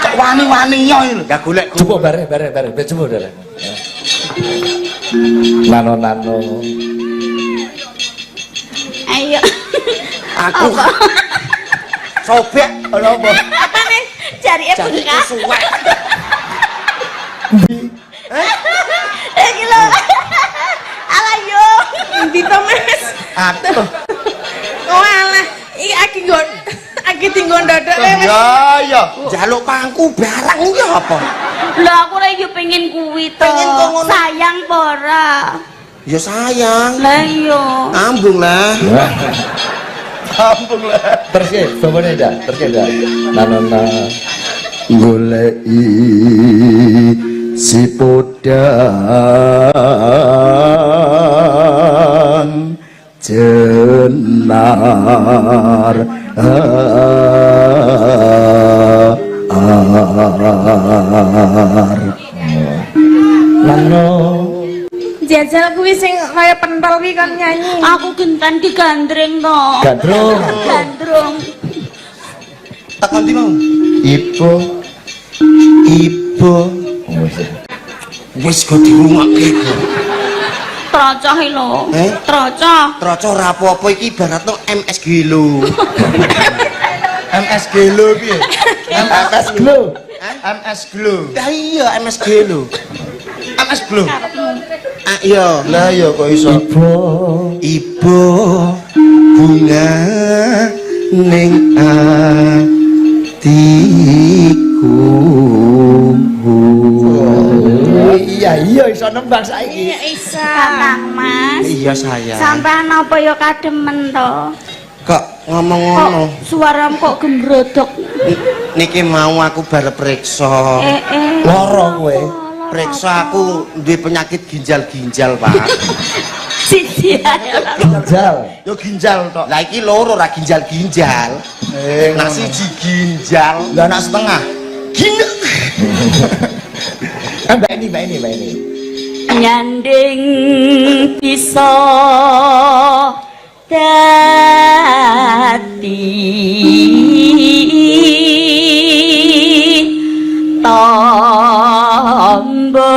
Kok wani-wani yo iki lho. Gak golek coba bare coba bare. Nano. Ayo. aku. Sobek lho apa? Apa nih? Jarike bengkak. Suwek. Iki lho. Alayo. Endi to, Mas? Atuh. Oh alah, iki aki tinggon ndodok wis. Ya. Jaluk pangku barang ya apa? Lah aku ora yo pengen kuwi to. Pengen kok ngono. Sayang apa ora? Ya sayang. Lah iya. Ambung lah. Ampun lah. Terus ya, bapaknya dah, terus ya dah. Nano goleki si podang jenar Nano Jajal kuwi sing kaya pentol kuwi kan nyanyi. Aku gentan digandreng to. gandrung Gandrung. Tekan di mau. ibu Wis go dirungake. Trocah lho. Trocah. Troco ora apa-apa iki ibaratno MSG lho. MS Gelo piye? MS Glow MS Glo. Lah iya MSG lho. MS Glo. Ah iya. Lah ya kok iso. Ibu bunga ning atiku. iya iso nembang saiki Iya isa. Kakang Mas. Iya sayang. Sampean apa ya kademen to? Kok ngomong ngono? Kok suaramu kok gembrodok? Niki mau aku bar periksa. loro kowe Periksa aku duwe penyakit ginjal-ginjal, Pak. Siji ae ora. ginjal Yo ginjal tok. Lah iki loro ora ginjal-ginjal. Nah siji ginjal. Lah anak setengah. Gine. Mbak ini Nyanding bisa dadi tombo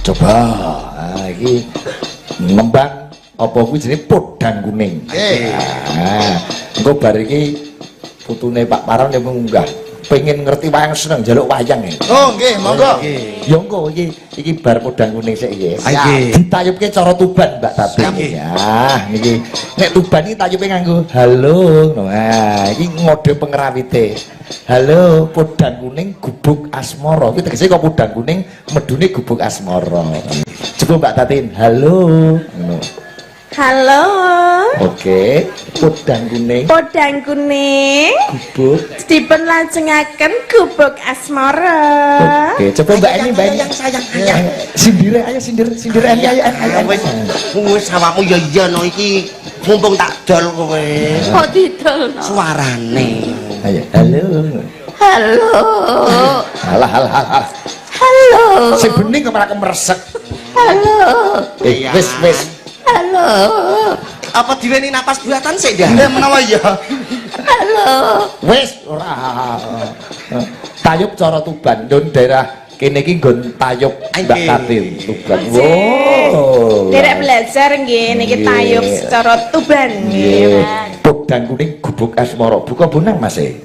coba iki nembang apa kuwi jenenge podang kuning. Nah, engko bar iki putune Pak Paron yang munggah. Pengen ngerti wayang seneng njaluk wayang ya. Oh nggih, monggo. Ya engko iki bar podang kuning sik iki. Nggih. Ditayubke cara Tuban Mbak Tati. Ya, niki nek Tuban iki tayube nganggo halo. Nah, iki ngode pengrawite. Halo, podang kuning gubuk asmara. Kuwi tegese kok podang kuning medune gubuk asmara. Coba Mbak Tatin, halo. Ngono. Halo. Oke, podang kuning Podang kuning gubuk. dipun lajengaken gubuk asmara. Oke, coba Mbak Eni, Mbak Eni. Sayang. Sindir ayo sindir Eni ayo. Wis awakmu ya iya no iki mumpung tak dol kowe. Kok didolno? Suarane. Ayo, halo. Halo. Halah. Halo. Sing bening kok malah kemeresek. Halo. Wis. Halo. Apa diweni napas buatan sik dah? Menawa ya. Halo. Wis ora. Tayub cara Tuban, ndon daerah kene iki nggon tayub Mbak Nggih. Katin Tuban. Nggih. Wow. Derek belajar nggih niki Nggih. tayub secara Tuban nggih. Nggih. Podang kuning gubuk asmara. Buka bonang Mas e.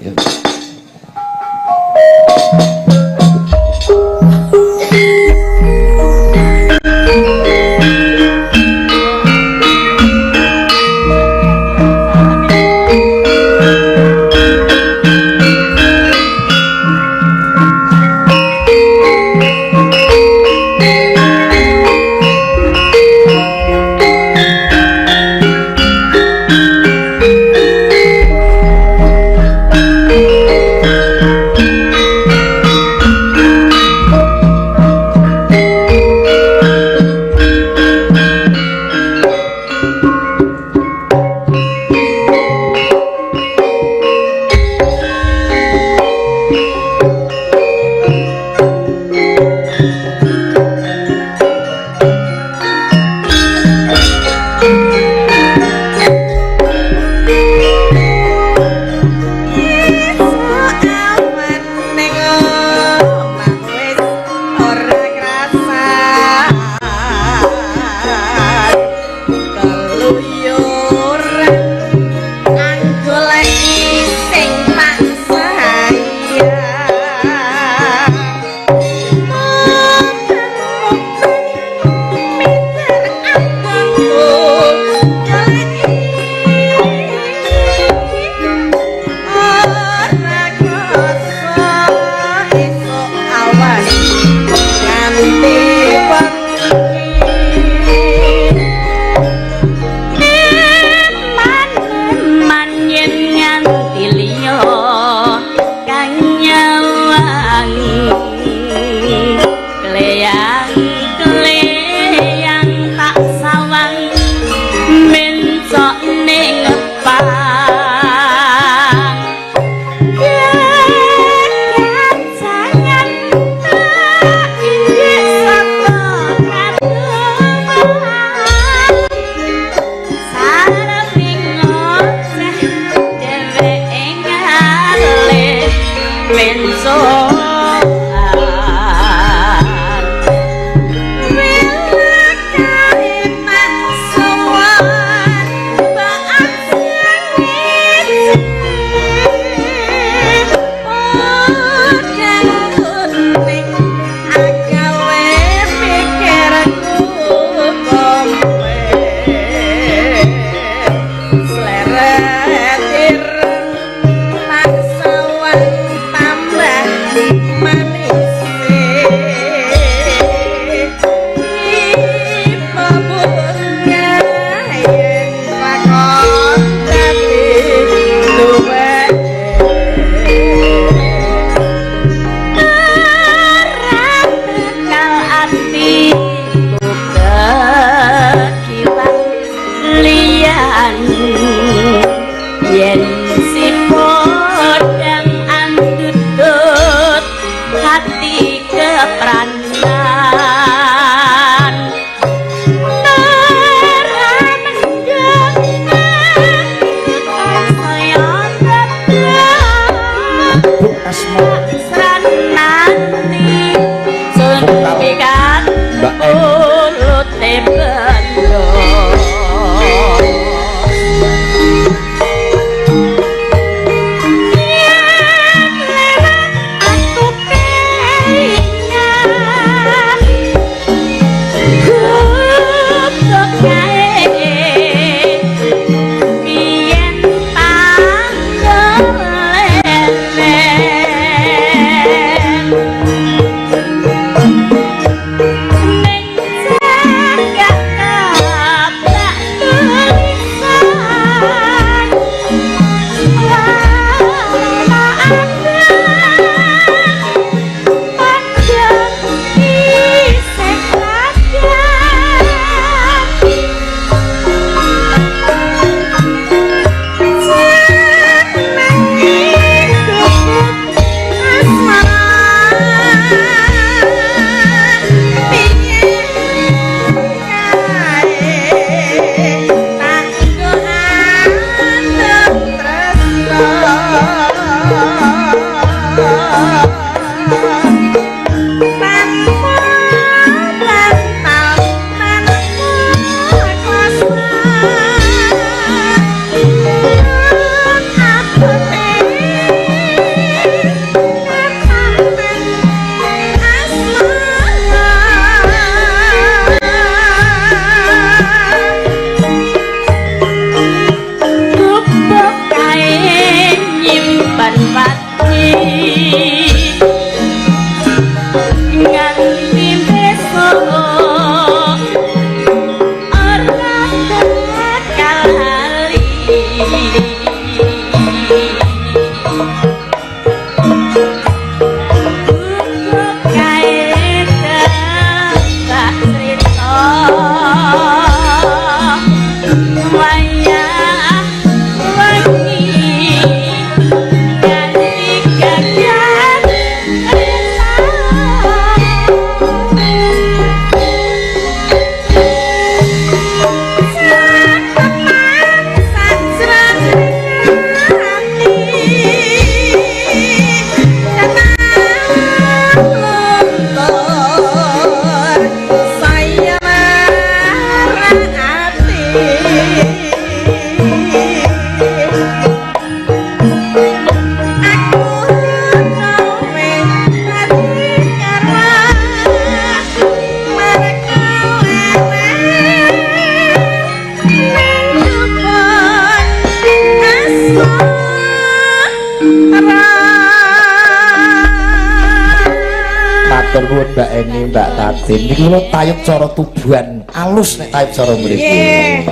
Matur nuwun Mbak Eni, Mbak Tatin. Niki kula tayub cara tubuhan alus nek tayub cara mriki. Nggih.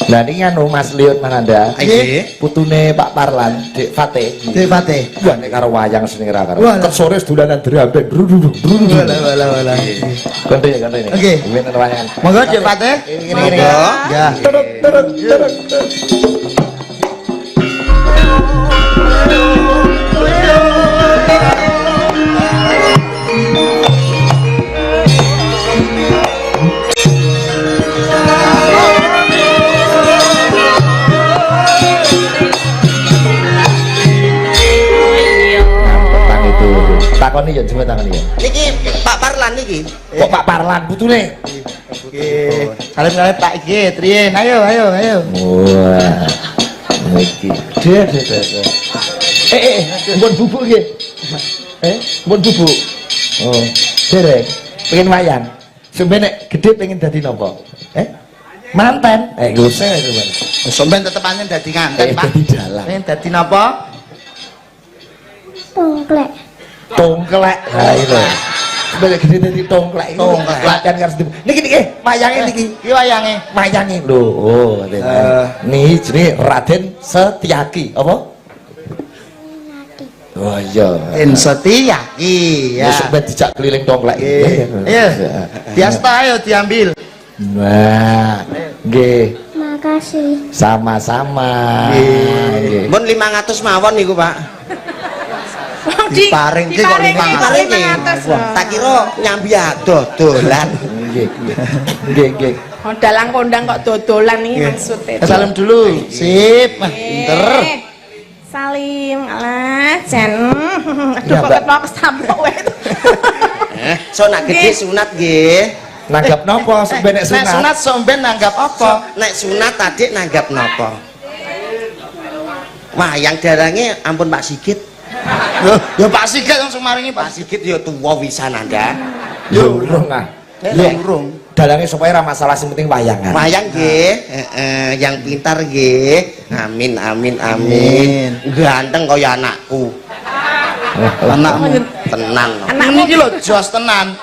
Lah niki anu Mas Leon Mananda. Nggih. Putune Pak Parlan, Dik Fatih. Dik Fatih. Wah nek karo wayang seni ra karo. Wah. Ket sore dolanan dramben. Wala. Konten ya konten. Oke. Ngene wayangan. Monggo Dik Fatih. Ngene. Ya. Takoni ya coba takoni ya. Niki Pak Parlan niki. Kok Pak Parlan putune? Oke. Kalian Pak G, Trien. Ayo. Wah. Niki. Dek. Mbon bubuk nggih. Mbon bubuk. Oh, derek. Pengen wayang. Sampe nek gedhe pengen dadi napa? Manten. Ngusah itu, Bang. Sampeyan tetep anjen dadi nganten, Pak. Dadi dalang. Pengen dadi napa? Tongklek. Ha itu. Sampe gedhe dadi tongklek. Tongklek. Latihan harus di. Niki wayange niki. Iki wayange. Wayange lho. Oh, niki jenenge Raden Setyaki. Apa? Oh iya. Setyaki ya. Ya sampe dijak keliling tongklek. Iya. Diasta ayo diambil. Nah, nggih. Makasih. Sama-sama. Nggih. Mun 500 mawon niku, Pak. Diparing ki kok 500. Tak kira nyambi dodolan. Nggih. Nggih. Oh, dalang kondang kok dodolan iki maksudnya. Salam dulu. Sip. Pinter. Salim, alah, Jan. Aduh, Ya, kok Mbak. ketok kesampok wae. So nak gede sunat nggih. Nanggap napa sampe nek Nek sunat? sunat sampean nanggap apa? Nek sunat adik nanggap napa? Wayang darange ampun Pak Sigit. Ya Pak Sigit langsung maringi Pak Pak. Sigit ya tuwa wisan Anda. Yo urung ah. Ya urung. Dalange supaya ra masalah sing penting wayangan. Wayang nggih, yang pintar nggih. Amin. Ganteng kaya anakku. Anakmu Tenan. anakmu iki lho jos tenan.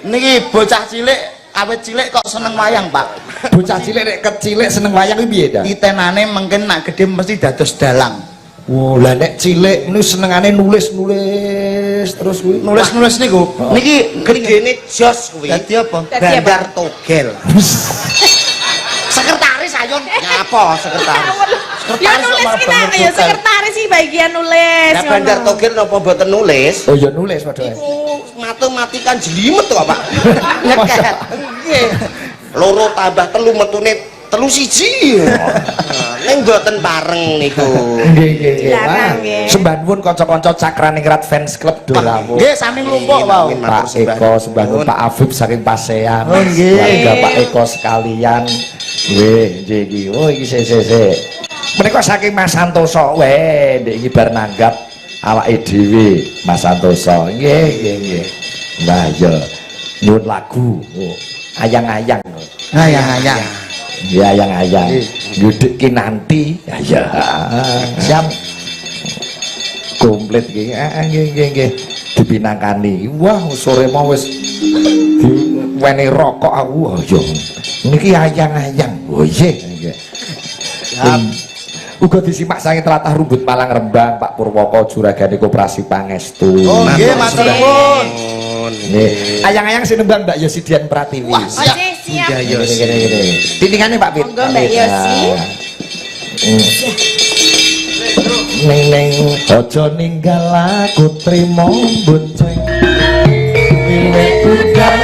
Niki bocah cilik awet cilik kok seneng wayang, Pak. Bocah cilik nek kecilik seneng wayang kuwi piye ta? Itenane mungkin nak gede mesti dados dalang. Oh, lah nek cilik niku senengane nulis terus kuwi. Nulis niku. Niki Gedene jos kuwi. dadi apa? Bandar togel. Sekretaris ayo nyapa sekretaris. Ya nulis kita, ya sekretaris sih bagian nulis. Nah bandar togel napa mboten nulis? Oh ya nulis padha. Matematika jelimet kok Pak. Nyeket. Nggih. Loro tambah telu metune telu siji. Ning mboten bareng niku. Nggih. Dilarang, nggih. Sembah nuwun kanca-kanca Cakraningrat Fans Club Dolawo. Nggih, sami nglumpuk wae. Pak Eko sembah nuwun Pak Afif saking Pasean. Oh, nggih. Keluarga Pak Eko sekalian. Nggih iki. Oh iki sik. Menika saking Mas Santoso wae ndek iki bar nanggap awake dhewe Mas Santoso. Nggih. Nah ya nyuwun lagu. Oh, ayang-ayang. Ayang-ayang. Ya ayang-ayang. Yudhik kinanti. Ya. Siap. Komplit iki. Nggih. Dipinangkani. Wah, sore mau wis diweni rokok aku. Oh ya. Niki ayang-ayang. Oh nggih. Uga disimak saking tlatah Rumbut Malang Rembang Pak Purwoko juragane Koperasi Pangestu. Oh nggih, matur nuwun. Nggih. Ayang-ayang sing nembang Mbak Yosidian Pratiwi. Oh, siap. Gini. Titingane Pak Pit. Monggo, Mbak Yosi. Neng aja ninggal aku trimo bonceng. Milik tunggal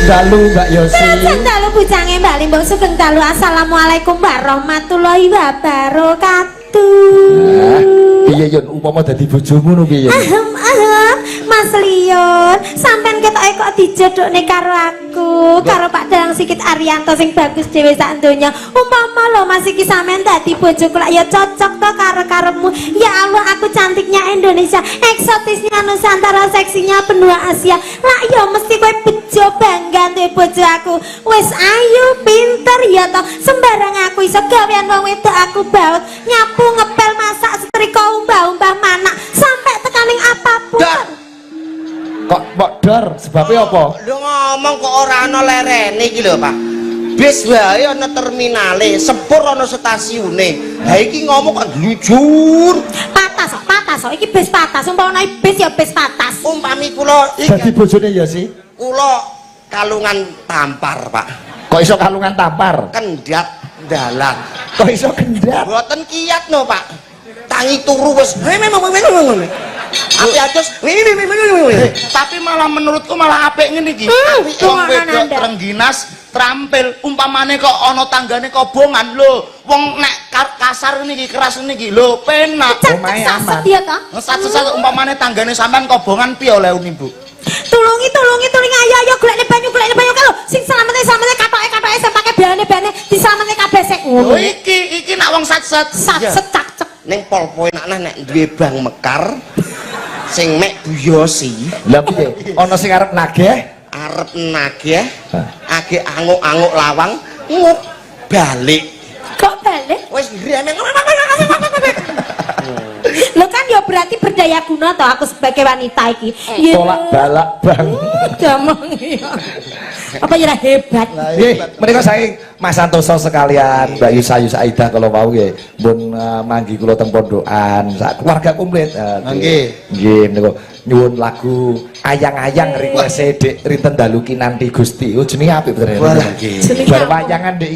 dalu Mbak Yosi. Lajeng dalu bujange Mbak Limbong sugeng dalu. Assalamualaikum warahmatullahi wabarakatuh. Nah, piye Yun upama dadi bojomu no piye Yun? Mas Lion, sampean ketoke kok dijodohne karo aku, karo Pak Dalang Sikit Arianto sing bagus dhewe sak donya. Umpama lho Mas iki sampean dadi bojoku lak ya cocok to karo karepmu. Ya Allah, aku cantiknya Indonesia, eksotisnya Nusantara, seksinya benua Asia. Lak ya mesti kowe bejo bangga duwe bojo aku. Wis ayu, pinter ya to. Sembarang aku iso gawean wong wedok aku baut, nyapu, ngepel, masak, setrika, umbah-umbah manak sampai tekaning apapun. Kok mbok dor sebabnya apa? Lho ngomong kok ora ana lerene iki lho, Pak. Bis wae ana terminale, sepur ana stasiune. Ha iki ngomong kok jujur. Patas kok iki bis patas. Umpama bis ya bis patas. Umpami kula Dadi bojone ya sih. kula kalungan tampar, Pak. Kok iso kalungan tampar? Kendat dalan. Kok iso kendat? Mboten kiat no, Pak. Tangi turu wis. Api atus. Tapi malah menurutku malah apik ngene iki. Wong wedok trengginas, trampil, umpamane kok ana tanggane kobongan lho. Wong nek kasar niki keras niki lho, penak. Omahe aman. Dia to. Satu-satu umpamane tanggane sampean kobongan piye oleh Ibu? Tulungi ayo golekne banyu kalau sing selamete katoke sing pake bane diselamete kabeh sik Lho ngono. iki nak wong satset. Cak. Ning polpoe nek duwe bang mekar sing mek buyosi. Lah piye? Ana sing arep nagih? Arep nagih, age anguk-anguk lawang, ngup balik. Kok balik? Wis gremeng. Lo kan ya berarti berdaya guna toh aku sebagai wanita iki. Tolak balak bang. Jamang ya. Apa ya hebat. Nggih, menika saking Mas Santoso sekalian, Mbak Yusayu Saida kalau mau nggih, pun manggi kula teng pondokan, sak keluarga komplit. Nggih. Nggih niku nyuwun lagu ayang-ayang request Dik Rinten dalu kinanti Gusti. Oh jenenge apik bener. Nggih. Bar wayangan Dik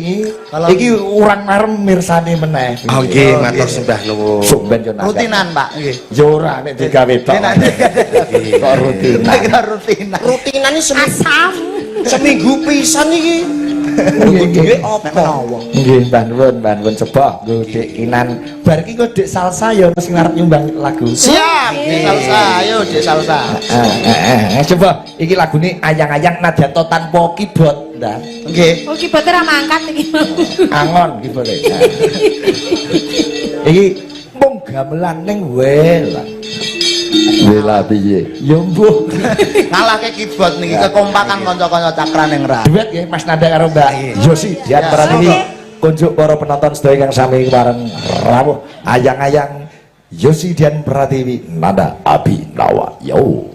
iki urang marem mirsani meneh. Oh nggih, matur sembah nuwun. Sumben yo nang. Rutinan, Pak. Nggih. Yo ora nek digawe tok. Kok rutinan. Rutinan. Rutinane Asam. seminggu pisan iki. Nggih, apa? Nggih, mbah nuwun coba nggo Dik Kinan. Bar iki kok Dik Salsa ya sing arep nyumbang lagu. Siap, Dik Salsa. Ayo Dik Salsa. Coba iki lagune ayang-ayang nadyanto tanpa keyboard, Ndan. Nggih. Oh kibote ra mangkat iki. Angon keyboard. Iki mung gamelan ning wela. Wela piye? Ya mbuh. Ngalahke keyboard niki kekompakan kanca-kanca cakraning ra. Duet nggih Mas Nanda karo Mbak Yosi Dian Pratiwi. Kunjuk para penonton sedaya kang sami bareng rawuh ayang-ayang Yosi Dian Pratiwi Nanda Abhinawa. Yo.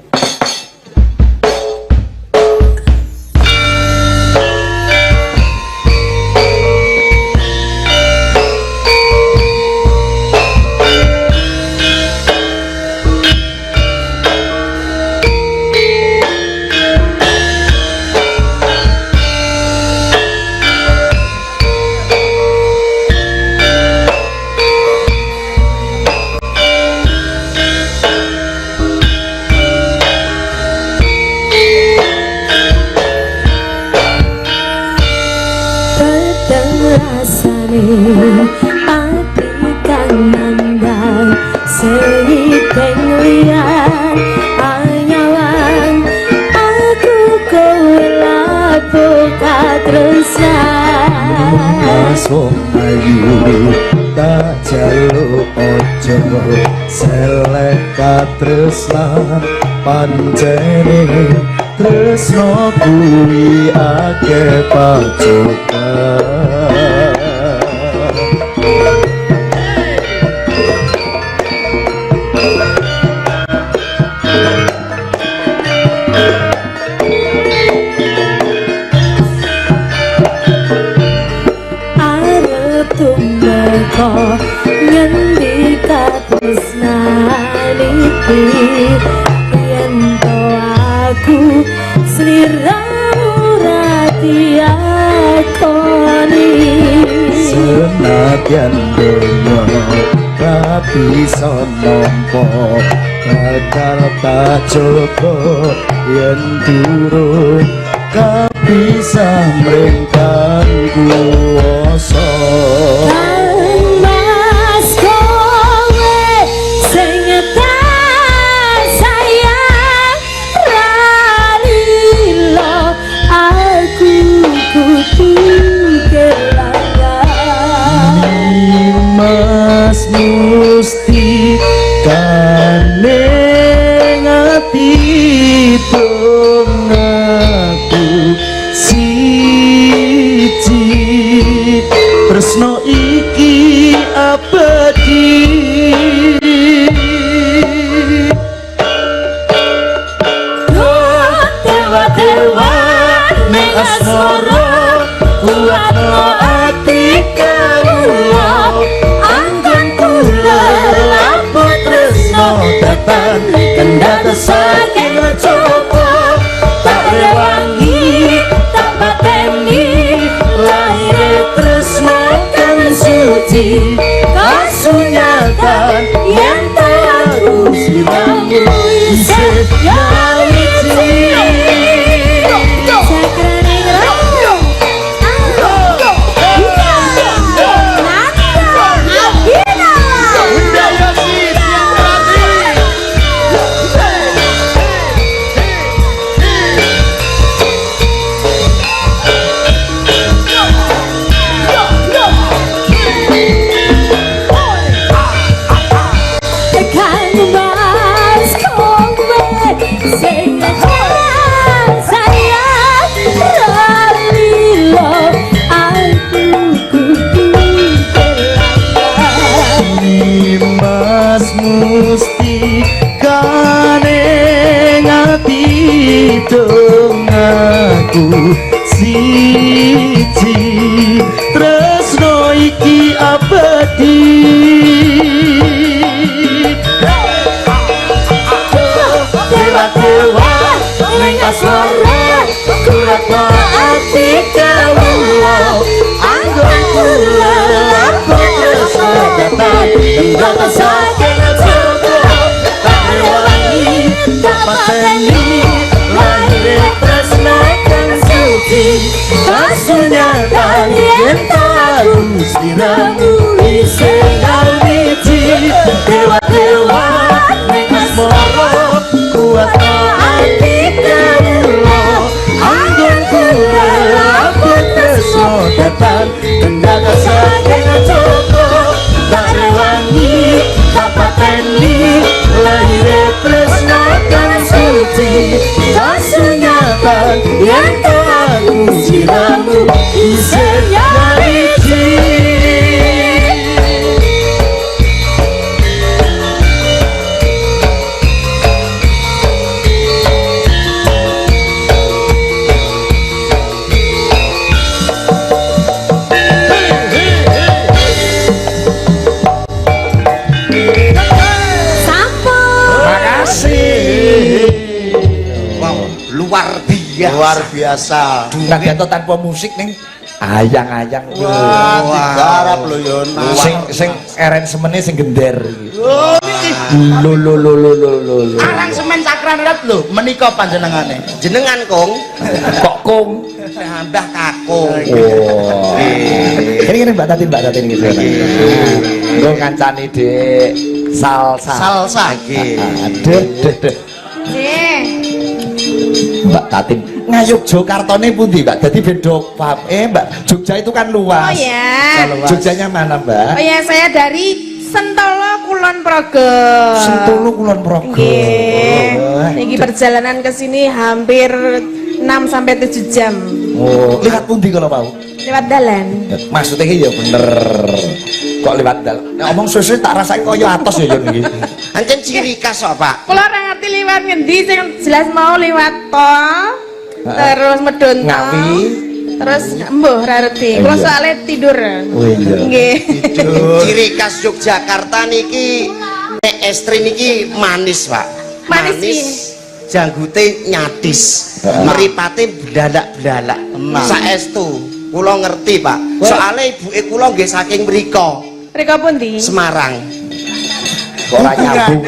Ati kang nandang seyiteng liyan anyawang aku kowe lapo katresnan Wong ayu tak jaluk ojo selek katresnan pancene tresno kuwi akeh pacokan. ngendi katresnan iki yen to aku sliramu ra diakoni Senadyan donya ra bisa nampa bakal tak coba yen durung bisa mrengkan kuwasa Mas kowe sing tak sayang ralilo aku kudu kelangan Mas Musti kaneng ati dong aku siji tresno iki abadi dewa-dewa ning asmara kuatno ati kawula anggon kula laput tresno tetan kendhat saking coba tak rewangi tak pateni lahir tresno kang suci kasunyatan yen aku siramu isih Musti kaneng ati dong aku siji tresno iki abadi dewa-dewa ning asmara kuatno ati kawula anggon kula laput tresno tetan kendhat saking pateni lahir tresno kang suci kasunyatan yen aku siramu isih wiji dewa-dewa ning asmara kuatno ati kawula anggon kula laput tresno tetan kendhat saking coba tak rewangi tak pateni lahir tresno kang suci kasunyatan yen aku siramu isih wiji luar biasa Nganti tanpa musik ning ayang-ayang. wah digarap lho yo Sing aransemene sing gender iki. Oh niki Lho. arang semen Cakranrat lho menika panjenengane. jenengan kong Kok kung. Mbah kakung Oh. Ini Mbak Tatin iki. Nggo ngancani Dik salsa. Salsa. nggih Aduh. Nggih. Mbak Tatin, Ngayogyakartane pundi, Mbak? Dadi beda paham. Mbak, Jogja itu kan luas. Oh ya. Jogjanya mana, Mbak? Oh ya, saya dari Sentolo Kulon Progo. Sentolo Kulon Progo. Nggih. Niki perjalanan ke sini hampir 6 sampai 7 jam. Oh, lihat pundi kalau mau? Lewat dalan. Maksudnya iki ya bener. Kok lewat dalan? Nek omong suwe tak rasake kaya atos ya yo niki. ancen ciri khas kok Pak Kula ora ngerti liwat ngendi sing jelas mau liwat tol. Terus medun tol. Ngawi. Terus mbuh ora ngerti. Kula Iya. soalnya tidur. Oh iya. Nggih. ciri khas Yogyakarta niki nek estri niki manis Pak Manis, janggute nyadis mripate blandak-blandak saestu kula ngerti Pak soalnya ibuke kula nggih saking mriko Rika pundi? Semarang Kok ora nyambung.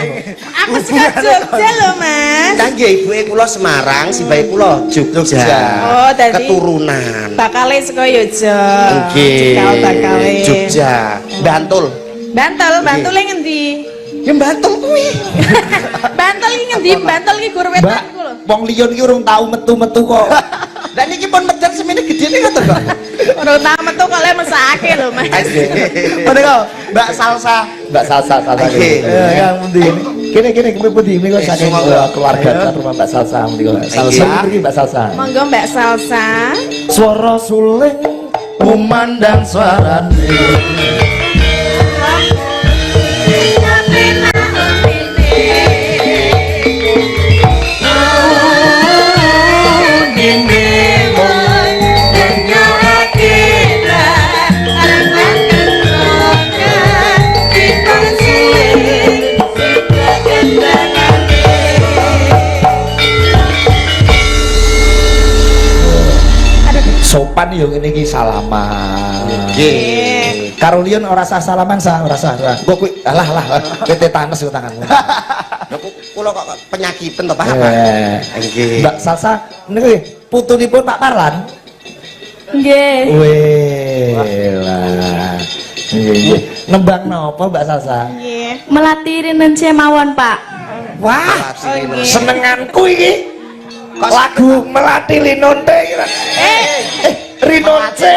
Aku suka Jogja loh Mas. Kan nggih ibuke kula Semarang, simbahe kula Jogja. Oh, dadi keturunan. bakale saka Yojo. Nggih. Cikal bakale. Jogja, Bantul. Bantul yang ngendi? Ya Bantul kuwi. Bantul iki ngendi? Bantul iki guru Mbak, wetan iku lho. wong liyon iki urung tau metu-metu kok. Lah niki pun medal semene gedene ngoten kok. Ora tau metu kok le mesake lho Mas. Mana kau? Mbak Salsa. Mbak Salsa Oke. yang pundi ini? Kene kene pundi ini kok saking semoga. keluarga kan rumah Mbak Salsa pundi kok. Salsa iki Mbak Salsa. Monggo Mbak Salsa. Suara suling Memandang suarane. sopan yo ngene iki salaman. Nggih. Karo liyan ora sah salaman sah, ora sah. Kok kuwi alah tetanus kok tanganmu. Lha kula kok penyakitan to Pak? Nggih. Mbak Salsa niku putunipun Pak Parlan. Nggih. Weh lah. Nggih. Nembang napa Mbak Salsa? Nggih. Melati rinence mawon, Pak. Wah, nggih. senenganku iki. Lagu Melati Linonte iki. Rinonce.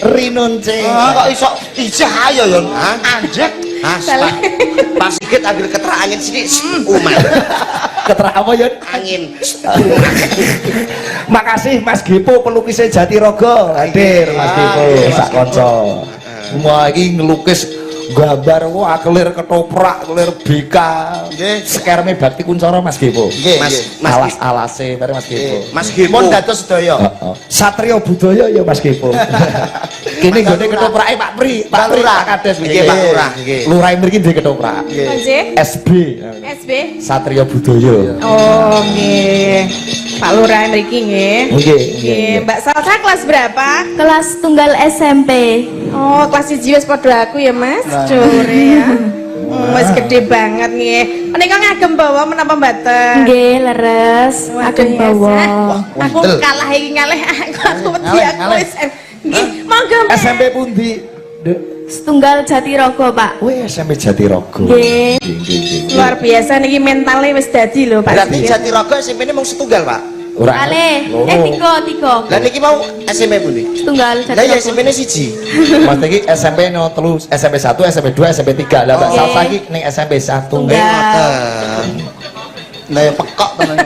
Rinonce. Kok iso ijah ayo yo. Anjek. Salah. Pas sikit anggere keterak angin sithik. Umar. Keterak apa Yun? Angin. Makasih Mas Gipo pelukisnya Jatirogo hadir Mas Gipo sak konco. Wah iki ngelukis gambar wah kelir ketoprak kelir bika sekerme bakti kuncoro Mas Gipo. Alas-alase bare Mas Gipo. Mas Gipo Pun dados sedaya. Satrio budaya ya Mas Gipo. Kini gone ketoprake Pak Pri, Pak Lurah. Kades Nggih Pak Lurah, nggih. Lurah mriki ndek ketoprak. Nggih. SB SB. Satrio budaya. Oh, nggih. Pak Lurah mriki nggih. Nggih, Nggih, Mbak Salsa kelas berapa? Kelas tunggal SMP. Oh, kelas 1 wis padha aku ya, Mas. Jure ya. Wis gede banget nggih. Menika ngagem bawa menapa mboten? Nggih, leres. Ageng bawa. Aku kalah iki ngalih aku wedi aku wis. Nggih, monggo Mbak. SMP pundi? Dek. Setunggal Jatirogo, Pak. Wih, SMP Jatirogo. Nggih. Luar biasa niki mentalnya wis dadi lho, Pak. Berarti Jatirogo SMP-ne mung setunggal, Pak. Ora. Ale, tiga. Lah niki mau SMP pundi? Setunggal Lah ya Jatirogo. SMP-ne siji. Mas iki SMP no telu, SMP 1, SMP 2, SMP 3. Lah Mbak Salsa iki ning SMP 1. Ngoten. Lah ya pekok tenan.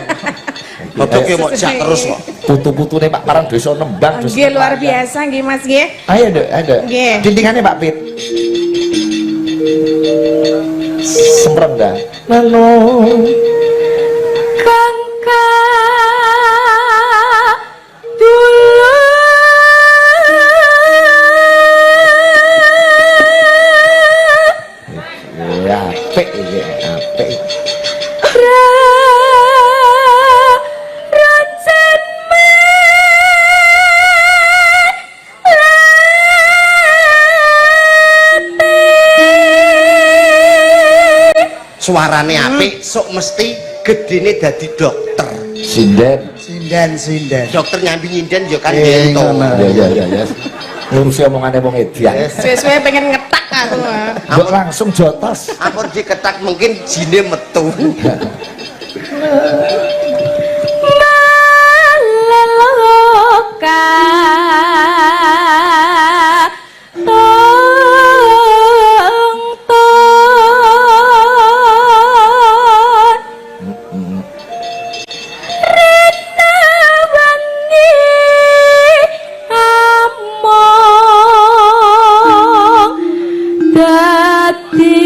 Godhok ki mau jak terus kok. Putu-putune Pak Parang desa nembang desa. Nggih luar biasa nggih Mas nggih. Ayo Dek, ayo. Nggih. Dintingannya Pak Pit. Semprot dah. Nano. Kangka dulu. Ya, apik iki, apik. Suarane apik, sok mesti gedene dadi dokter. Sinden. Sinden. Dokter nyambi nyinden ya kan Iya, gitu. Ya. Ngurusi omongane wong edian. Suwe-suwe pengen ngetak aku. Mbok langsung jotos. Ampun diketak mungkin jine metu. Maleloka tong Rena wangi among dadi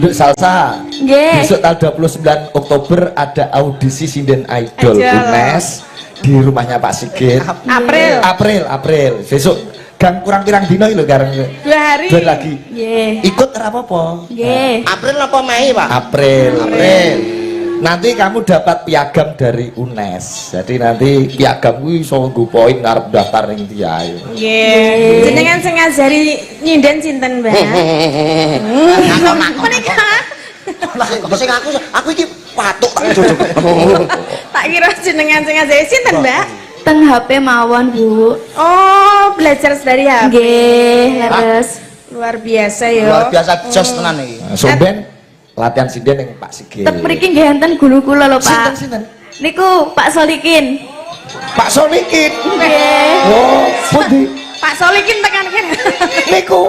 Duk Salsa. Nggih. Besok tanggal 29 Oktober ada audisi Sinden Idol Idol. UNES di rumahnya Pak Sigit. April. April. Besok magang kurang pirang dino lho kareng 2 hari. 2 lagi Nggih. ikut ora apa-apa Nggih. April apa Mei, Pak? April nanti kamu dapat piagam dari UNES jadi nanti piagam kuwi iso nggo poin ngarep daftar ning dia ayo Nggih. Jenengan sing ngajari nyinden sinten, Mbak? Menika. Sing aku iki patuk tak jujug. Tak kira jenengan sing ngajari sinten, Mbak? Teng HP mawon, Bu. Oh, belajar dari HP. Nggih, leres. Luar biasa ya. Luar biasa jos tenan iki. Somben latihan sinden yang Pak Sigit Tek mriki nggih enten guru kula lho, Pak. sinten Niku Pak Solikin. Pak Solikin Nggih. oh pundi Pak Solikin tekan kene. niku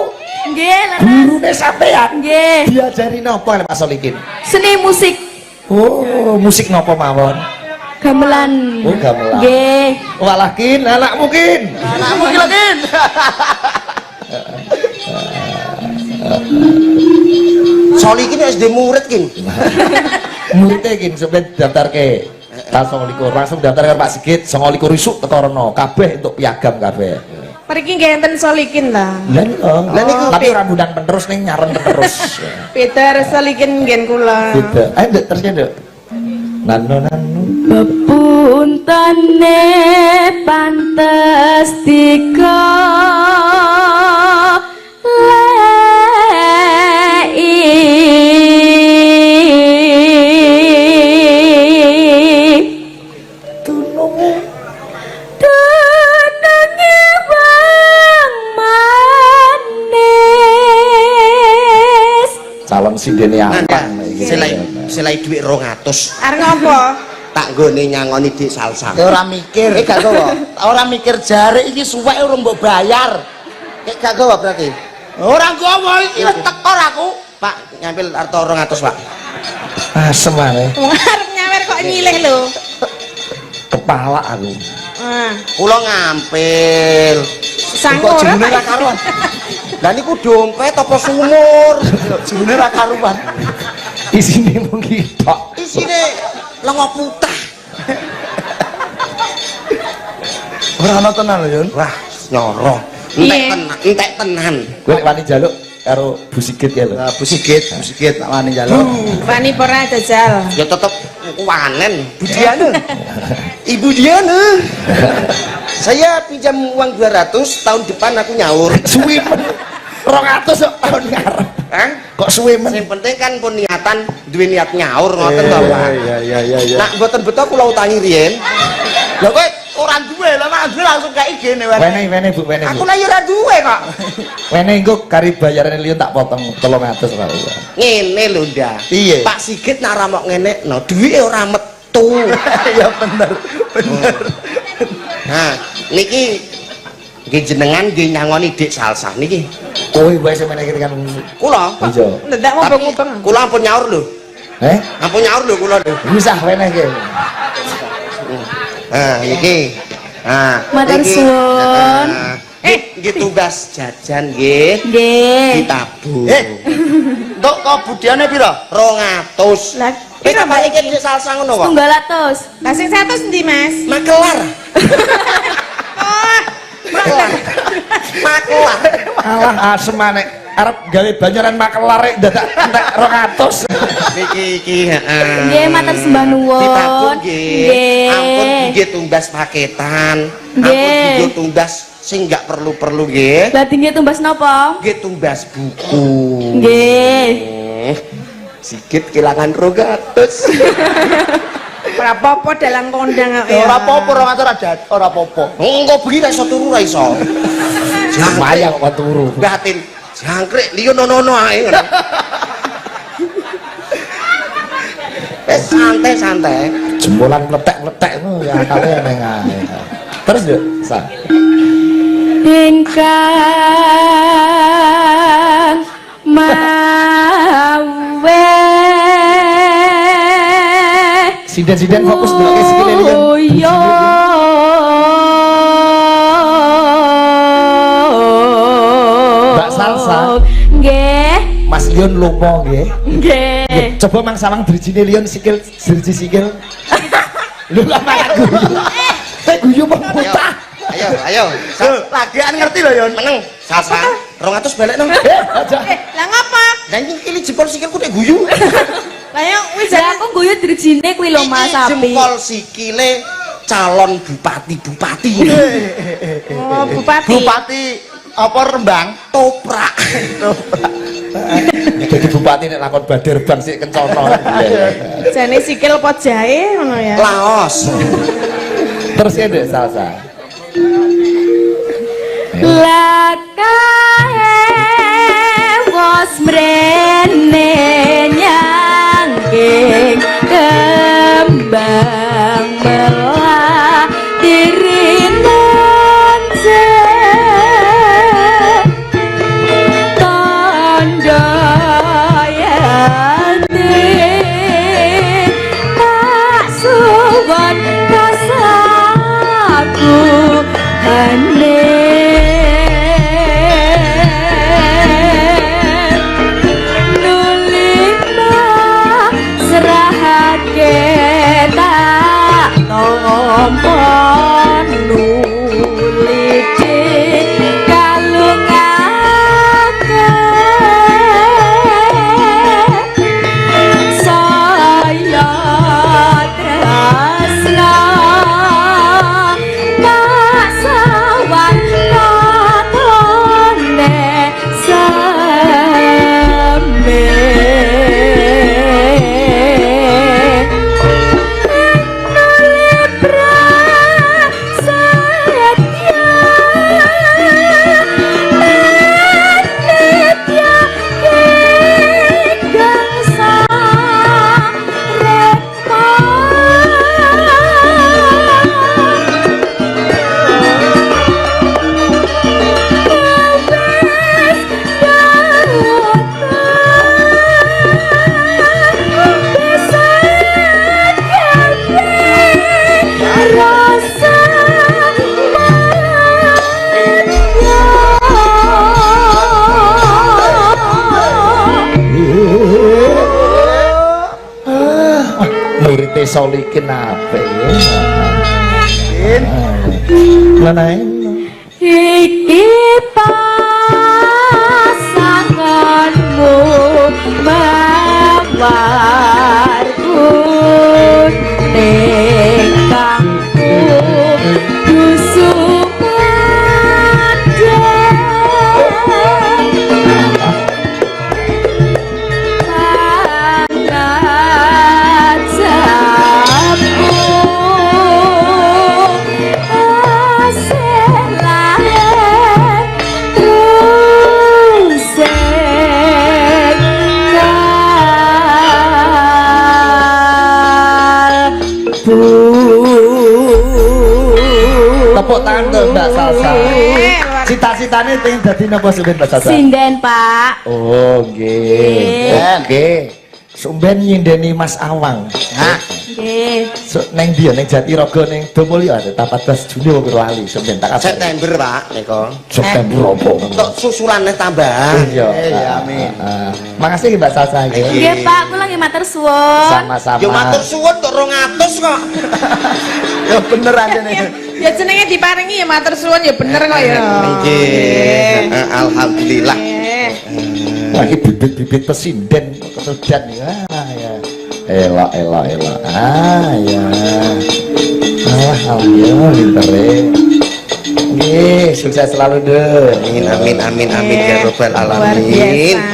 Nggih, leres. gurune sampean Nggih. diajari napa Pak Solikin Seni musik oh musik napa mawon gamelan. oh gamelan Nggih. walah kin anak mungkin Anakmu iki lho, Kin. Solikin SD murid kin. muridnya kin sampai daftar ke langsung daftar ke Pak Sigit 29 isuk teko rono kabeh untuk piagam kabeh Mriki nggih enten Solikin lah. lah niku tapi rambutan penerus ning nyaren penerus Peter Solikin ngen kula. gitu ayo nduk terusnya nduk nano Bepuntane pantes Tununge wong manis. calon sindene apa Selai duit 200 Arep ngopo? tak nggone nyangoni dik salsa. Ora mikir. Gak gowo. Ora mikir jare iki suwek urung mbok bayar. Gak gowo berarti. Ora gowo iki wis tekor aku. Pak nyampil arto 200, Pak. asem ae Wong arep nyawer kok nyilih lho. kepala aku Ah, Kula ngampil. sangko ora. Jenenge ra karuan. Lah niku dompet apa sumur? Jenenge ra karuan. isine mungkin tok Isine lengo putah. Ora ana tenan lho, Yun. Wah, nyoro. Iya. Entek tenan. gue nek wani jaluk karo Bu Sigit ya lho Lah Bu Sigit tak wani njaluk. Wani pora jajal. Ya tetep wanen. Budiane. Ibu Diana. Saya pinjam uang 200, tahun depan aku nyaur. suwi men 200 kok tahun ngarep Hah? kok suwi men Yang penting kan pun niatan, duwe niat nyaur ngoten to, Pak. Iya. Nak mboten beto kula utangi riyen. Lah kowe ora duwe, lah mak duwe langsung kayak gini wae. wene Bu wene Aku Bu lah ya ora duwe kok. wene engko kari bayarane liyan tak potong 300 Pak Ngene lho, Ndak. Iya. Pak Sigit nak ramok ngene, no duwike ora metu. Ya bener. Nah, niki nggih jenengan nggih nyangoni dik salsa niki. kowe wae sing meneh kan Kula. iya Ndak Tapi mubeng-mubeng. kula ampun nyaur lho. Ampun nyaur lho kula lho. bisa wene iki Nah, niki. Nah, Matur niki. suwun. Nah, nggih tugas jajan nggih. Nggih. Ditabung. Entuk kok budiane pira? 200. Lah, Kita balik ke salsa ngono kok. 200. Lah sing 100 endi, Mas? Makelar. Oh, Makelar. alah asem nek arep gawe banyaran makelar rek dadak entek 200 Iki heeh. Nggih, matur sembah nuwun. Ditabung nggih. Ampun nggih tumbas paketan. Ampun Nggih. nggih tumbas sing enggak perlu-perlu nggih. Berarti nggih tumbas napa? Nggih tumbas buku. Nggih. Sikit kehilangan 200. ora apa-apa dalang kondang kok Ya ora apa-apa 200 aja, ora apa-apa. Engko bengi ra iso turu ra iso. lumayan kok turu Batin jangkrik liyo nono ae ngono. Santai-santai. jempolan meletek-meletek ngono ya akale neng ae terus yuk sa Ingkang mawe sinden fokus ndelok sikile liyan Yo Mbak Salsa. Nggih. Mas Lion lupa nggih Nggih. coba mang sawang drijine Lion sikil driji sikil lho lah malah guyu guyu pemutah Ayo ayo. Lagian ngerti lho Yon. Meneng. Sasa. 200 balik no. Aja. Lah ngapa? Dan ini kili jempol sikilku nek guyu. Lah yo wis Lah aku guyu dirjine kuwi lho Mas Iki Sapi. jempol sikile calon bupati-bupati. Oh, bupati. Bupati apa Rembang? Toprak. Jadi bupati nek lakon Badir Bang sik kencono. Jane sikil apa jahe ngono ya. Laos. Terus ya Dek salsa. Lakae wos mrene nyangking kembang melah dirinan tondo yati tak suwon kasaku hane tompon nuliti kalungake saya tresna tak sawan katone sampe Murid solikin apa ya? Mana iki pasanganmu mawarku nekangku dusukan tepuk tangan tuh Mbak Salsa. Cita-citanya pengen jadi napa sumben Mbak Salsa? Sinden Pak. Oh, nggih. Oke. Sumben nyindeni Mas Awang. Hah? Nggih. Neng dia neng Jatirogo neng Domulyo ada 14 Juni wong lali sumben tak kasih. September Pak nika. September opo? Untuk susulane tambah. Iya. amin. Makasih Mbak Salsa nggih. Nggih Pak, kula nggih matur suwun. Sama-sama. Yo matur suwun kok 200 kok. Ya bener aja nih. Ya jenenge diparingi ya matur suwun ya bener kok ya. Nggih. Alhamdulillah. Lagi bibit-bibit pesinden kesedan ya. Elok. Ya. Alhamdulillah pintere. Nggih, sukses selalu deh. Amin ya robbal Luar alamin. biasa.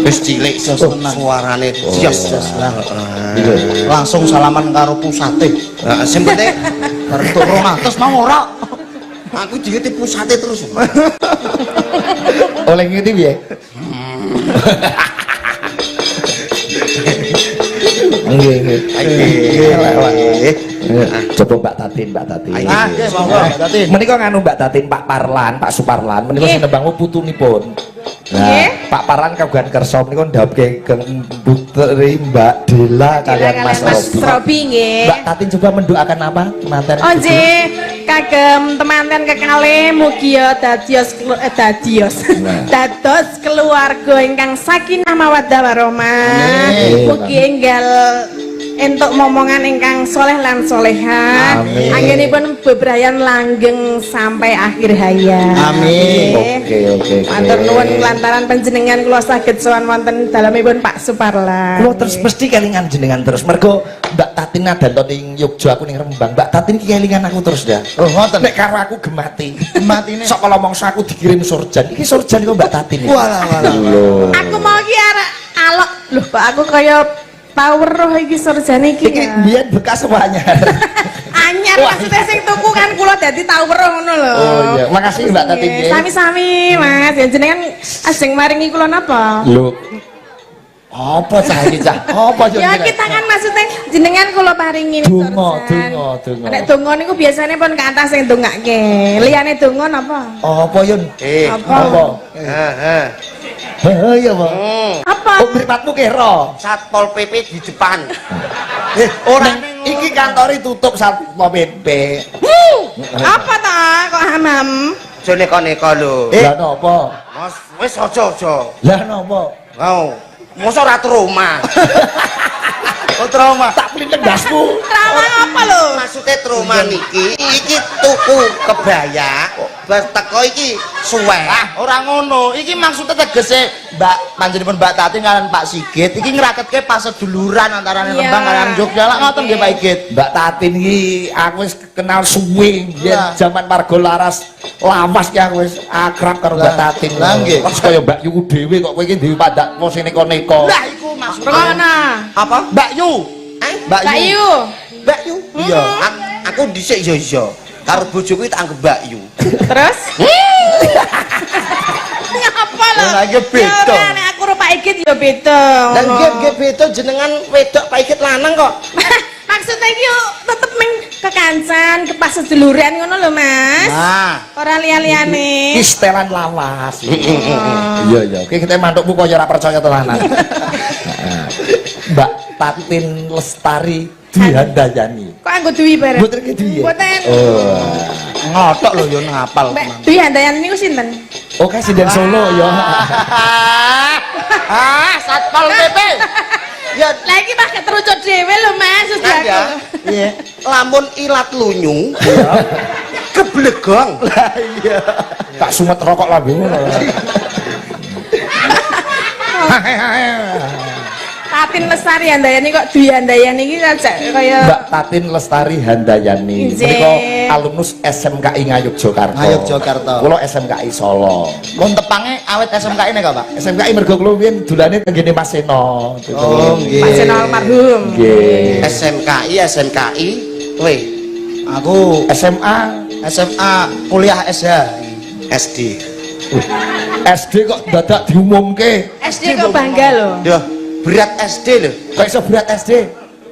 Wis cilik suarane jos lah. Langsung salaman karo pusate. Heeh, sing penting Untuk 200 mau ora. aku digeti pusate terus. Oleh ngene piye? Nggih. Coba Mbak Tatin. Ah, nggih monggo Mbak Tatin. Menika nganu Mbak Tatin, Pak Parlan, Pak Suparlan, menika sing nembang putunipun. Nah, Pak Parlan kagungan kersa menika ndhapke putri Mbak Dela kalian Mas Robi nggih. Mbak Tatin coba mendoakan apa? Manten. Oh nggih, kagem temanten kekalih mugi ya dados dados keluarga ingkang sakinah mawaddah warahmah. Amin. Mugi enggal entuk momongan ingkang soleh lan soleha. Amin. Anggenipun bebrayan langgeng sampai akhir hayat. Amin. Oke. Matur nuwun lantaran panjenengan kula saged sowan wonten dalemipun Pak Suparlan. Kula terus mesti kelingan jenengan terus. Mergo Mbak Tatin adanto ning Yogya aku ning Rembang. Mbak Tatin ki kelingan aku terus dah. Oh, ngoten. Nek karo aku gemati. Gematine. Sok kalau mongso aku dikirim surjan. Iki surjan kok Mbak Tatin. Walah. Lho. Aku mau ki arek alok. Loh, Pak aku kaya tau weruh iki surjane iki. Iki Ya. biyen bekas semuanya. Anyar maksudnya sing tuku kan kula dadi tau weruh ngono lho. Oh iya, makasih Mbak Tatin nggih. Sami-sami Mas. Ya jenengan ajeng maringi kula napa? Lho. Apa cah iki cah? Apa yo Ya kita kan maksudnya jenengan kula paringi Donga. Nek donga niku biasane pun ke atas sing ndongake. Liyane donga napa? Apa Yun? Apa? Heeh. Heh ya, Pak. Apa? Oh, mripatmu kira. Satpol PP di depan. Ora iki kantor tutup Satpol PP. Apa ta kok hamam? Aja neka-neka lho. Lah napa? Mas, wis aja. Lah napa? Oh, mosok ora trauma. Oh, trauma. Tak pelinteng dasmu. Trauma apa lho? Maksudnya trauma niki iki tuku kebaya, bas teko iki suwe. Ah, ora ngono. Iki maksudnya tegese Mbak panjenengan Mbak Tati kalian Pak Sigit iki ngraketke pas seduluran antarané Iya. Rembang kalian Jogja. Lah ngoten nggih Pak Sigit. Mbak Tatin iki aku wis kenal suwe yen Lah. jaman Margo Laras lawas ki aku wis akrab karo Mbak Lah. Tatin. Lah, nggih. Terus kaya Mbak Yu dhewe kok kowe iki dhewe padak sing neko-neko. Lah iku maksudnya Rono. Apa? Mbak Yu. Mbak Mbak Yu. Mbak Yu. Iya. Aku dhisik iya. Karo bojoku tak anggap Mbak Yu. Terus? Ngapa lho? Lah, iki beda. Ya ora, nek aku karo Pak Igit ya beda. Dan ngono. nggih beda jenengan wedok Pak Ikit lanang kok. Maksudnya iki yo tetep ming kekancan, ke pas seduluran ngono lho, Mas. Nah, Ora liya-liyane. Ki setelan lawas. Iya. Oke, kita mantukmu kok ora percaya tenanan. Heeh. Mbak Tatin Lestari Dihandayani. Kok anggo duwi bareng? Mboten ki duwi. Mboten. Oh. ngotok lho yo ngapal. Mbak Dwi Handayani niku sinten? Oke, sinden Solo ya. Satpol PP. Ya Lah iki pakai terucut dhewe lho Mas, kan sudah ya. Iya. Lamun ilat lunyung. Keblegong. Lah iya. Tak sumet rokok lambemu. Tatin Lestari Handayani kok Dwi Handayani iki aja kaya Mbak Tatin Lestari Handayani. Nggih. Menika alumnus SMKI Ngayogyakarta. Ngayogyakarta. Kula SMKI Solo. Mun tepange awet SMK ini kok, Pak? SMKI mergo kula biyen dolane tenggene Mas Seno. Oh, nggih. Pak Seno almarhum. Nggih. SMKI kowe Aku SMA SMA kuliah SH. SD. SD kok dadak diumumke. SD kok bangga lho. Duh, berat SD lho. Kok iso berat SD?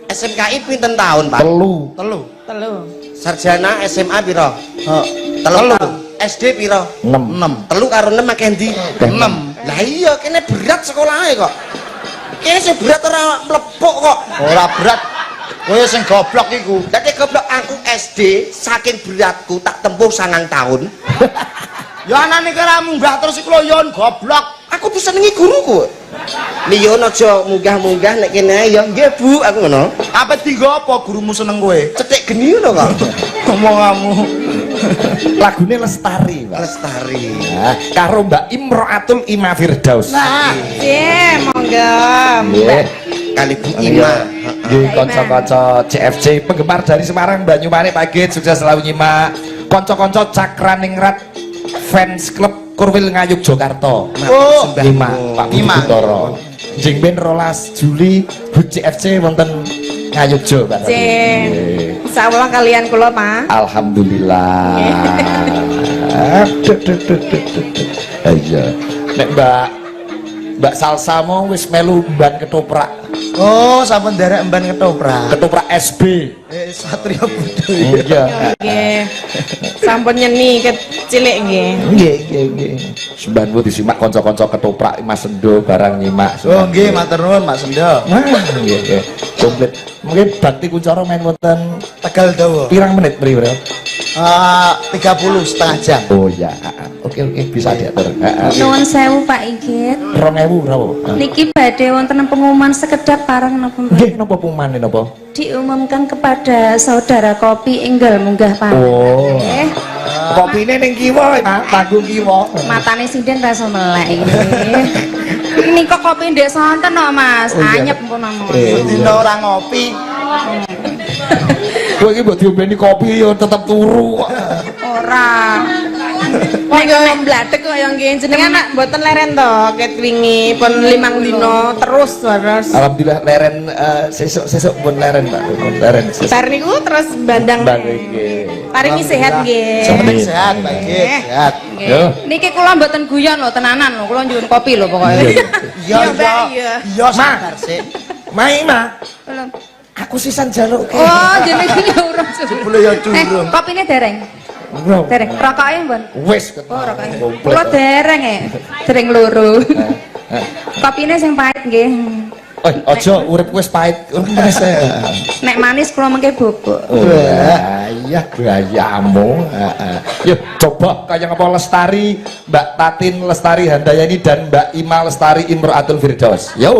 SMKI pinten tahun, Pak? Telu. Telu. Telu. Sarjana SMA piro? Oh, Telu. SD piro? 6. 6. Telu karo 6 akeh ndi? 6. Lah iya, kene berat sekolahnya kok. Kene sing berat ora mlepuk kok. Ora berat. Kowe sing goblok iku. Dadi goblok aku SD saking beratku tak tempuh 9 tahun. Ya anane kira munggah terus iku lho yon goblok. Aku disenengi guruku. Liyon aja munggah-munggah nek kene ae ya nggih Bu, aku ngono. Apa tiga apa gurumu seneng kowe? Cetik geni ngono kok. Ngomongamu. Lagune Lestari, Pak. Lestari. Nah, karo Mbak Imroatul Ima Firdaus. Nah, monggo. Nggih. Kali Bu Iya. Ima. Nggih, kanca-kanca CFC penggemar dari Semarang Banyumanik pagi sukses selalu nyimak. Kanca-kanca Cakraningrat Fans Club Kurwil Ngayogyakarta. Oh, Nyimak Pak Budi Nyimak. Kutoro. Jeng ben 12 Juli Hut CFC wonten Ngayogya, Pak. Ceng. Nggih. Insyaallah kalian kula, Pak. Alhamdulillah. Ayo. Nek Mbak Salsa mau wis melu mban ketoprak. Oh, sampun derek emban ketoprak. Ketoprak SB. Satria Budo. Iya. Nggih. Sampun nyeni kecilik nggih. Nggih. Sembanmu disimak kanca-kanca ketoprak Mas Sendo barang nyimak. Oh, nggih, matur nuwun Mas Sendo. Nggih. Komplit. Mungkin Bakti Kuncoro main wonten Tegal dawa. pirang menit mriki, Bro? 30 setengah jam. Oh ya, oke bisa diatur. Nuwun sewu Pak Igit. 2000 berapa? Niki badhe wonten pengumuman sekedap parang napa Mbak? Nggih, napa pengumuman napa? Diumumkan kepada saudara kopi enggal munggah parang. Oh. Nggih. Kopine ning kiwa, panggung kiwa. Matane sinden rasa melek nggih. Ini kok kopi ndek sonten kok Mas. Oh, iya. Anyep pun namanya. Dino ora ngopi. Kowe iki mbok diombeni kopi yo tetep turu kok. Ora. Nek mbladek kaya nggih jenengan nak mboten leren to ket wingi pun 5 dino terus. Alhamdulillah leren sesuk pun leren Pak, pun leren. Bar niku terus bandang. Nggih. Paringi sehat nggih. Sementing sehat, Pak Igit, sehat. Yo. Niki kula mboten guyon lho, tenanan lho. Kula nyuwun kopi lho pokoke. Iya, Mbak, iya. Iya, sabar sik. Mai Ma, Belum. aku sisan jaluk. Oh, jenenge ya urung suwe. Jebule ya durung. Kopine dereng. Dereng. Rokoke mbon. Wis Oh, rokoke. Kula dereng dereng loro. Kopine sing pahit nggih. Aja urip wis pahit. Wis. Nek manis kula mengke bobok. Iya gayamu. Yuk coba kayak apa Lestari, Mbak Tatin Lestari Handayani dan Mbak Ima Lestari Imro'atul Firdaus. Yo.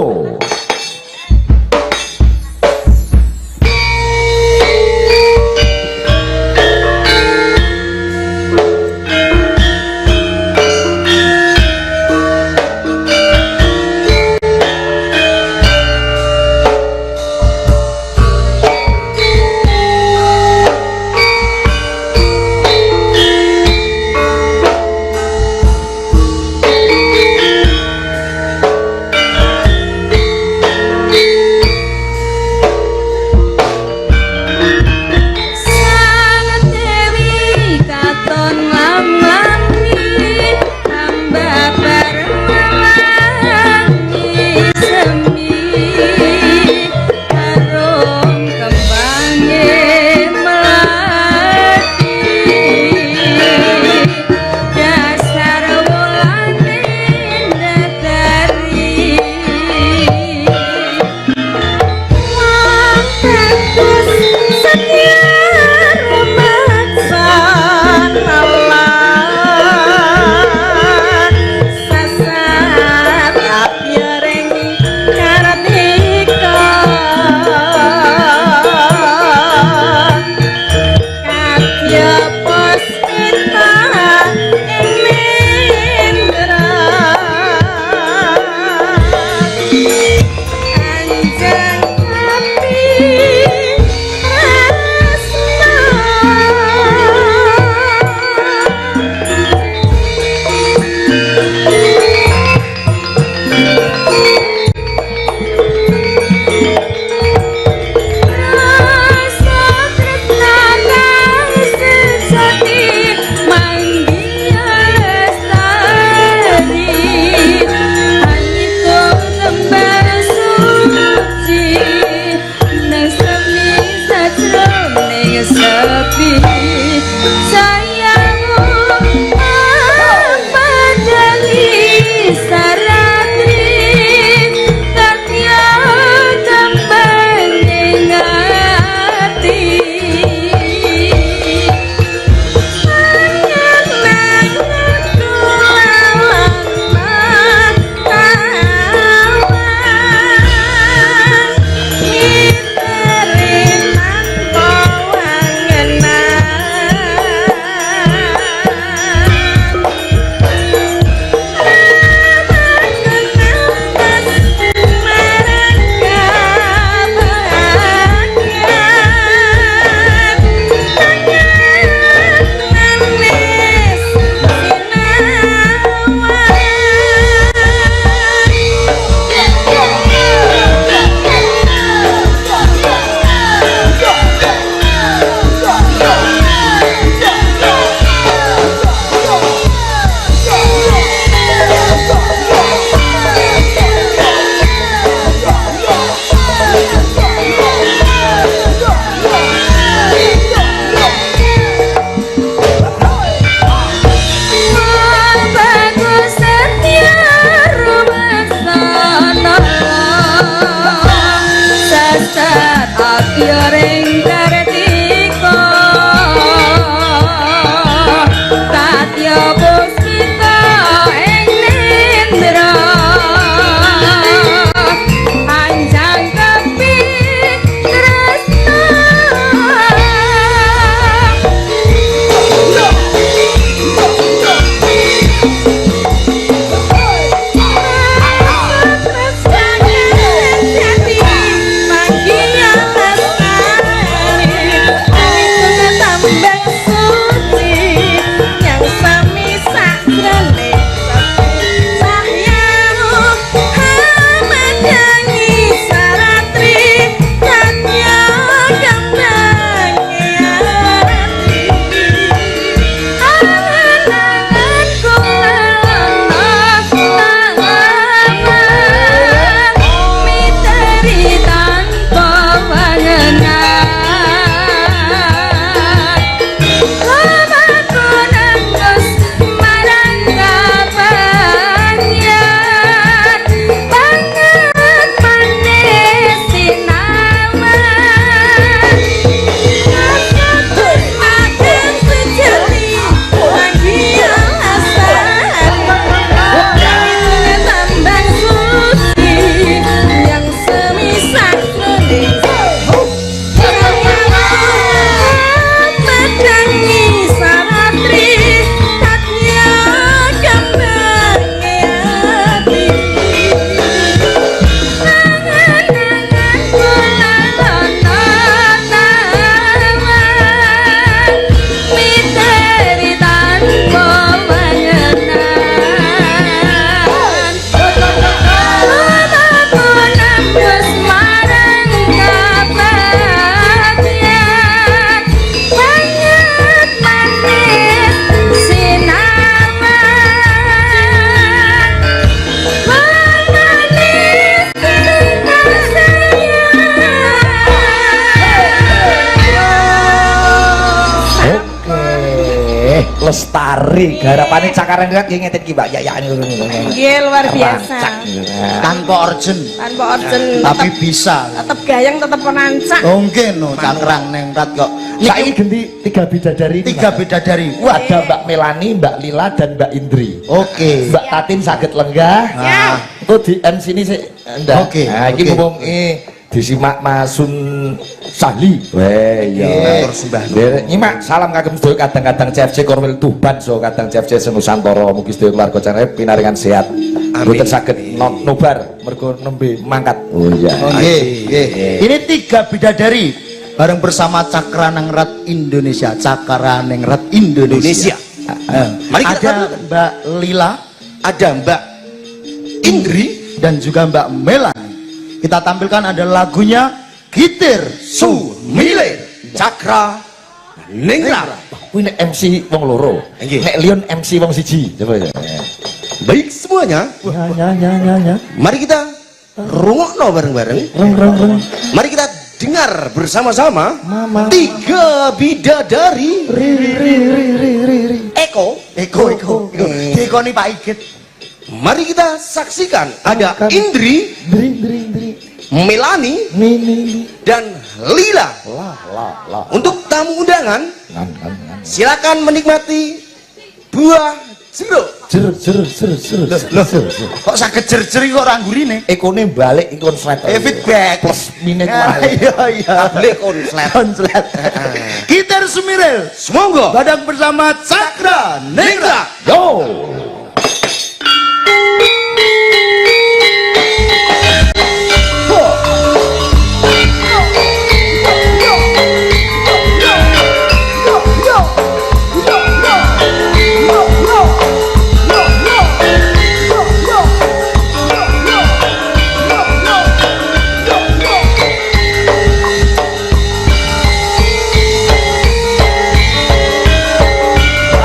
Lestari garapane Cakarenggrat nggih ngeten ki Mbak ya Nggih luar biasa. Tanpa orjen Tanpa orjen tapi bisa. tetep gayeng tetep penancak. Oh nggih no Cakrang Ningrat kok. saiki ganti 3 bidadari 3 bidadari. Wah, ada Mbak Melani, Mbak Lila dan Mbak Indri. Oke. Mbak Tatin saged lenggah. Ah. Itu di MC ini sih. Oke, Nah, iki oke. mumpung disimak Masun Sahli. Weh, iya. Matur sembah. Nyimak salam kagem sedaya kadang-kadang CFC Korwil Tuban so kadang CFC Senusantara mugi sedaya keluarga jane pinaringan sehat. Mboten saged nobar mergo nembe mangkat. Oh iya. Nggih, nggih. Ini 3 bidadari bareng bersama Cakraningrat Indonesia. Cakraningrat Indonesia. Mari kita Ada Mbak Lila, ada Mbak Indri dan juga Mbak Melani. Kita tampilkan ada lagunya Gitir Sumile Cakra Ningrat. Kuwi nek MC wong loro. Nggih. Nek Leon MC wong siji. Coba ya. Baik semuanya, Ya. mari kita rungokno bareng-bareng. Mari kita dengar bersama-sama 3 bidadari Eko. Eko nih Pak Igit. Mari kita saksikan ada Indri, Melani, dan Lila. Untuk tamu undangan, silakan menikmati buah jeruk. Kok sakit jer-jeri kok ranggurine? Ekone balik ikon flat. Feedback. Plus minus Iya iya. Tablik konslet. Konslet. Gitar Sumiril. Semoga Badang bersama Cakra Ningrat. Yo.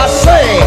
Asik.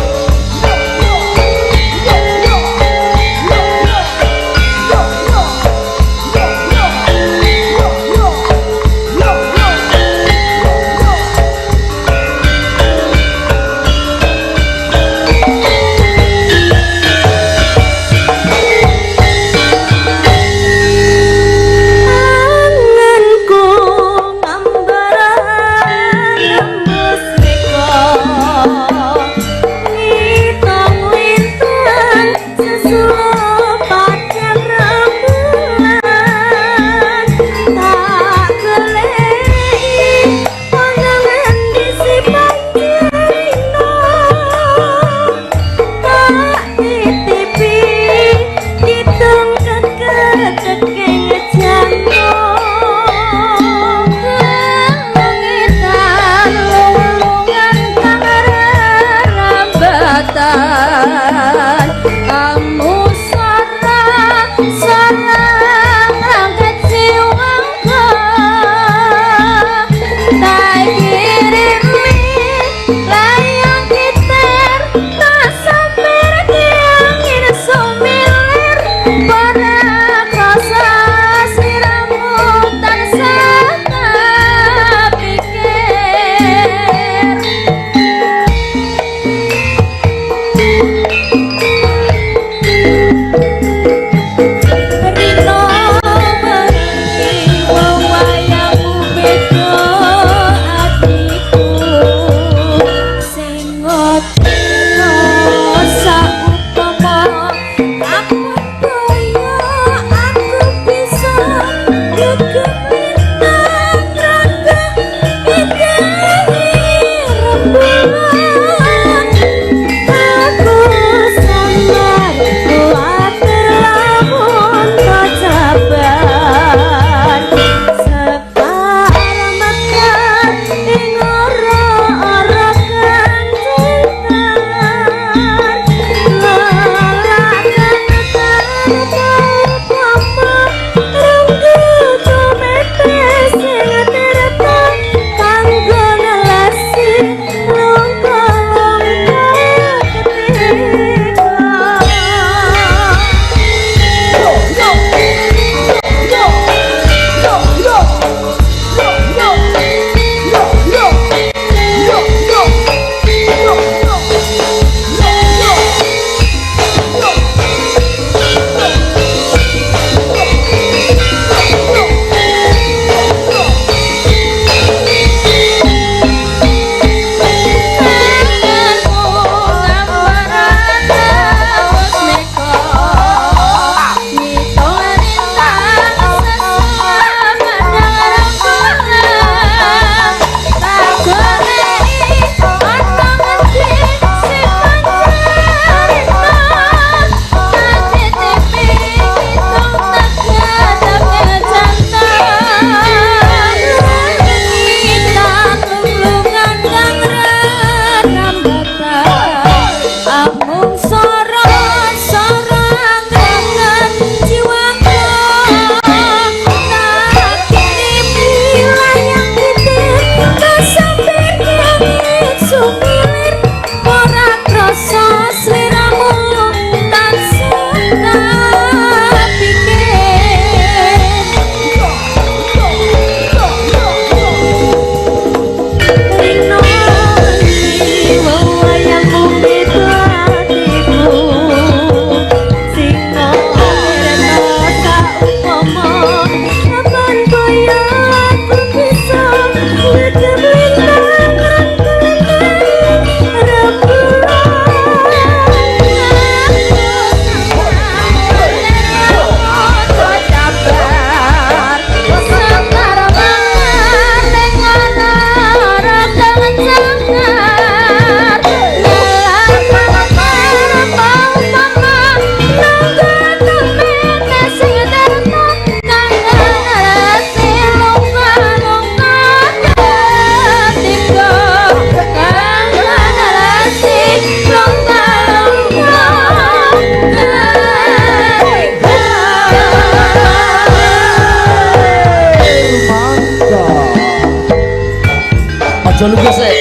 aja lungguh sik.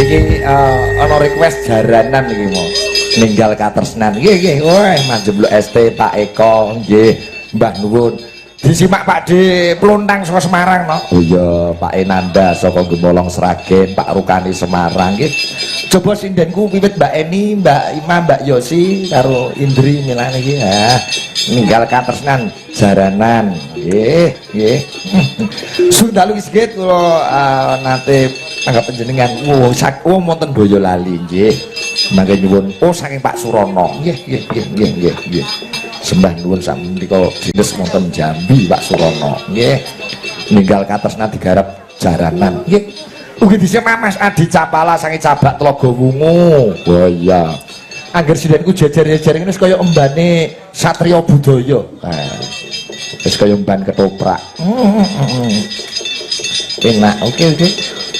Iki ana request jaranan iki mau. Ninggal katresnan. Nggih. Wah, manjembluk ST Pak Eko. Nggih. Mbah nuwun. Disimak Pak De Pluntang saka Semarang no. Oh iya, Pak Enanda saka Gemolong Sragen, Pak Rukani Semarang nggih. Coba sindenku wiwit Mbak Eni, Mbak Ima, Mbak Yosi karo Indri milane iki. Ninggal katresnan jaranan. Nggih. Sundalu sigit kula nate anggap panjenengan wonten Boyolali nggih. Mangke nyuwun saking Pak Surono. Nggih. Sembah nuwun samenika dinas wonten Jambi Pak Surono nggih. Ninggal katresnan digarap jaranan nggih. Ugi disimak Mas Adi Capala sange Cabak Tlaga Wungu. Oh iya. Angger sindenku jejer-jejer ngene wis kaya embane satriya budaya. Wis kaya emban ketoprak. Enak. Oke.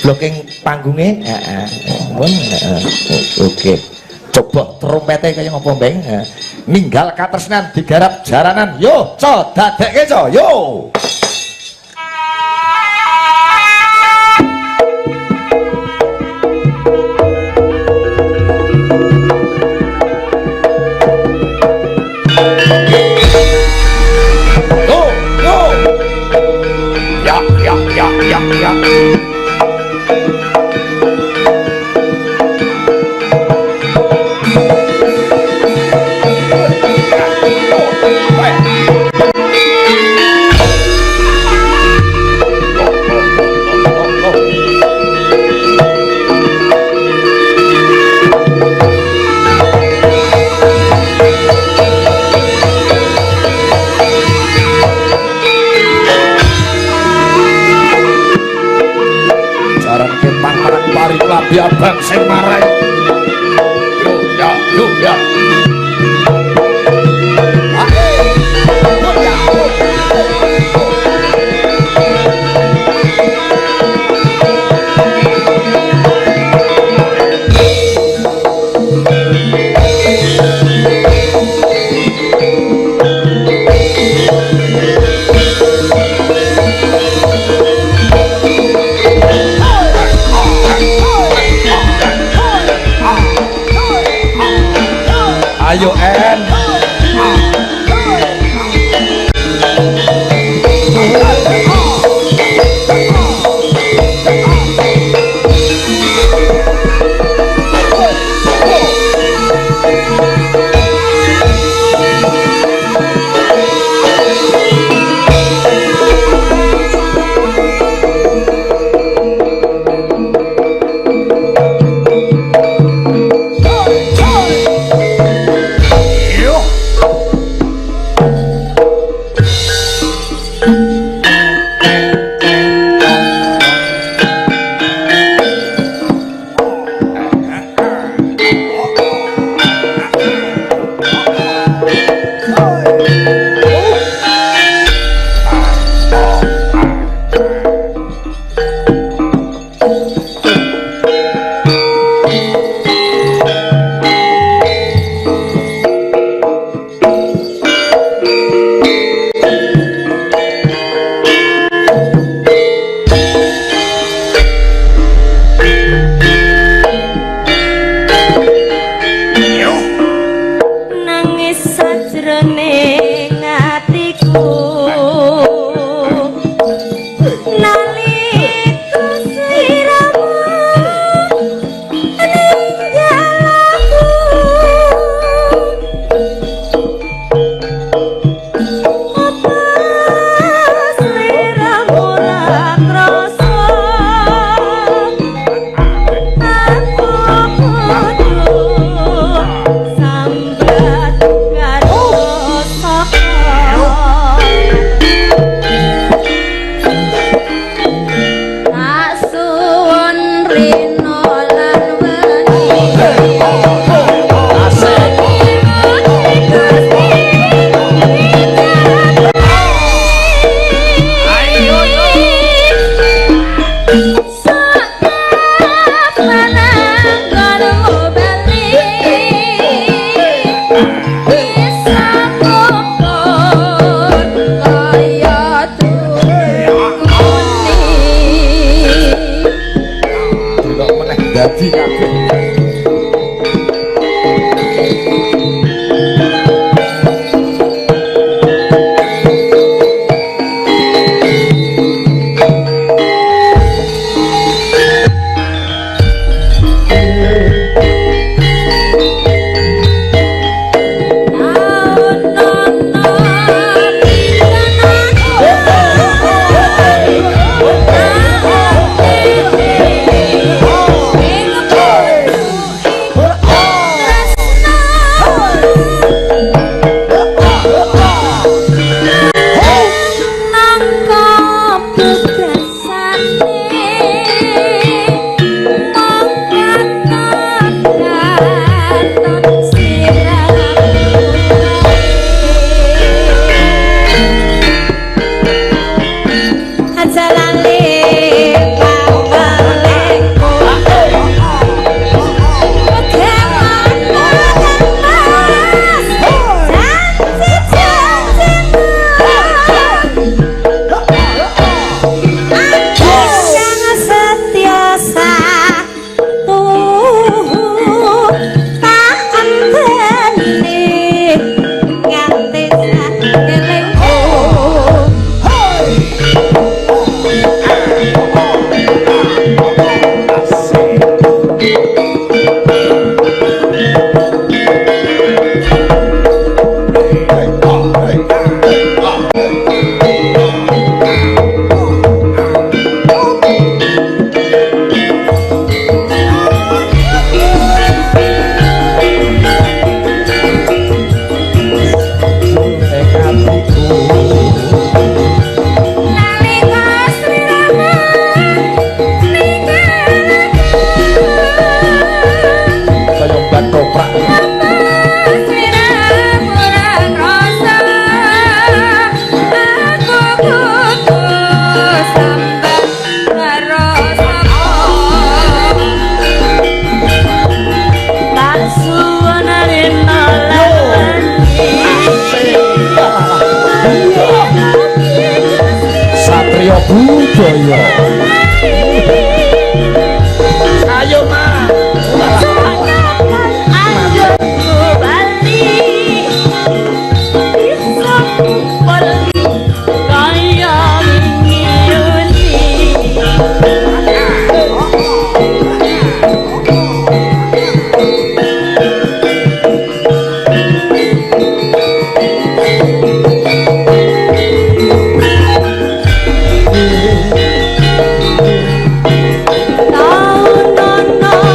Blocking panggunge. Oke. Coba trompete kaya ngopo mbeng. Ninggal katresnan digarap jaranan. Yo, co dadekke co. Yo. Ya. dadi kabeh. Budaya. Ayo Mas. Ayo bali bisa bali kaya ngiyuni. No, no, no.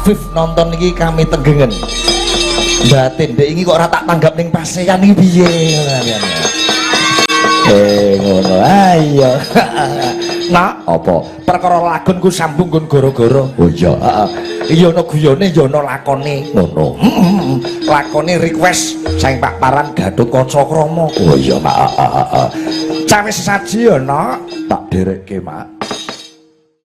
Afif nonton iki kami tenggengen. Batin dek iki kok ora tak tanggap ning pasean iki piye ngono ayo. Nak apa perkara lagunku sambung nggon gara-gara. Oh iya heeh. Iya ana guyone ya ana lakone ngono. Lakone request saing Pak Paran Gatotkaca Krama. Oh iya Mak. Cawis saji ya Nak. Tak derekke Mak.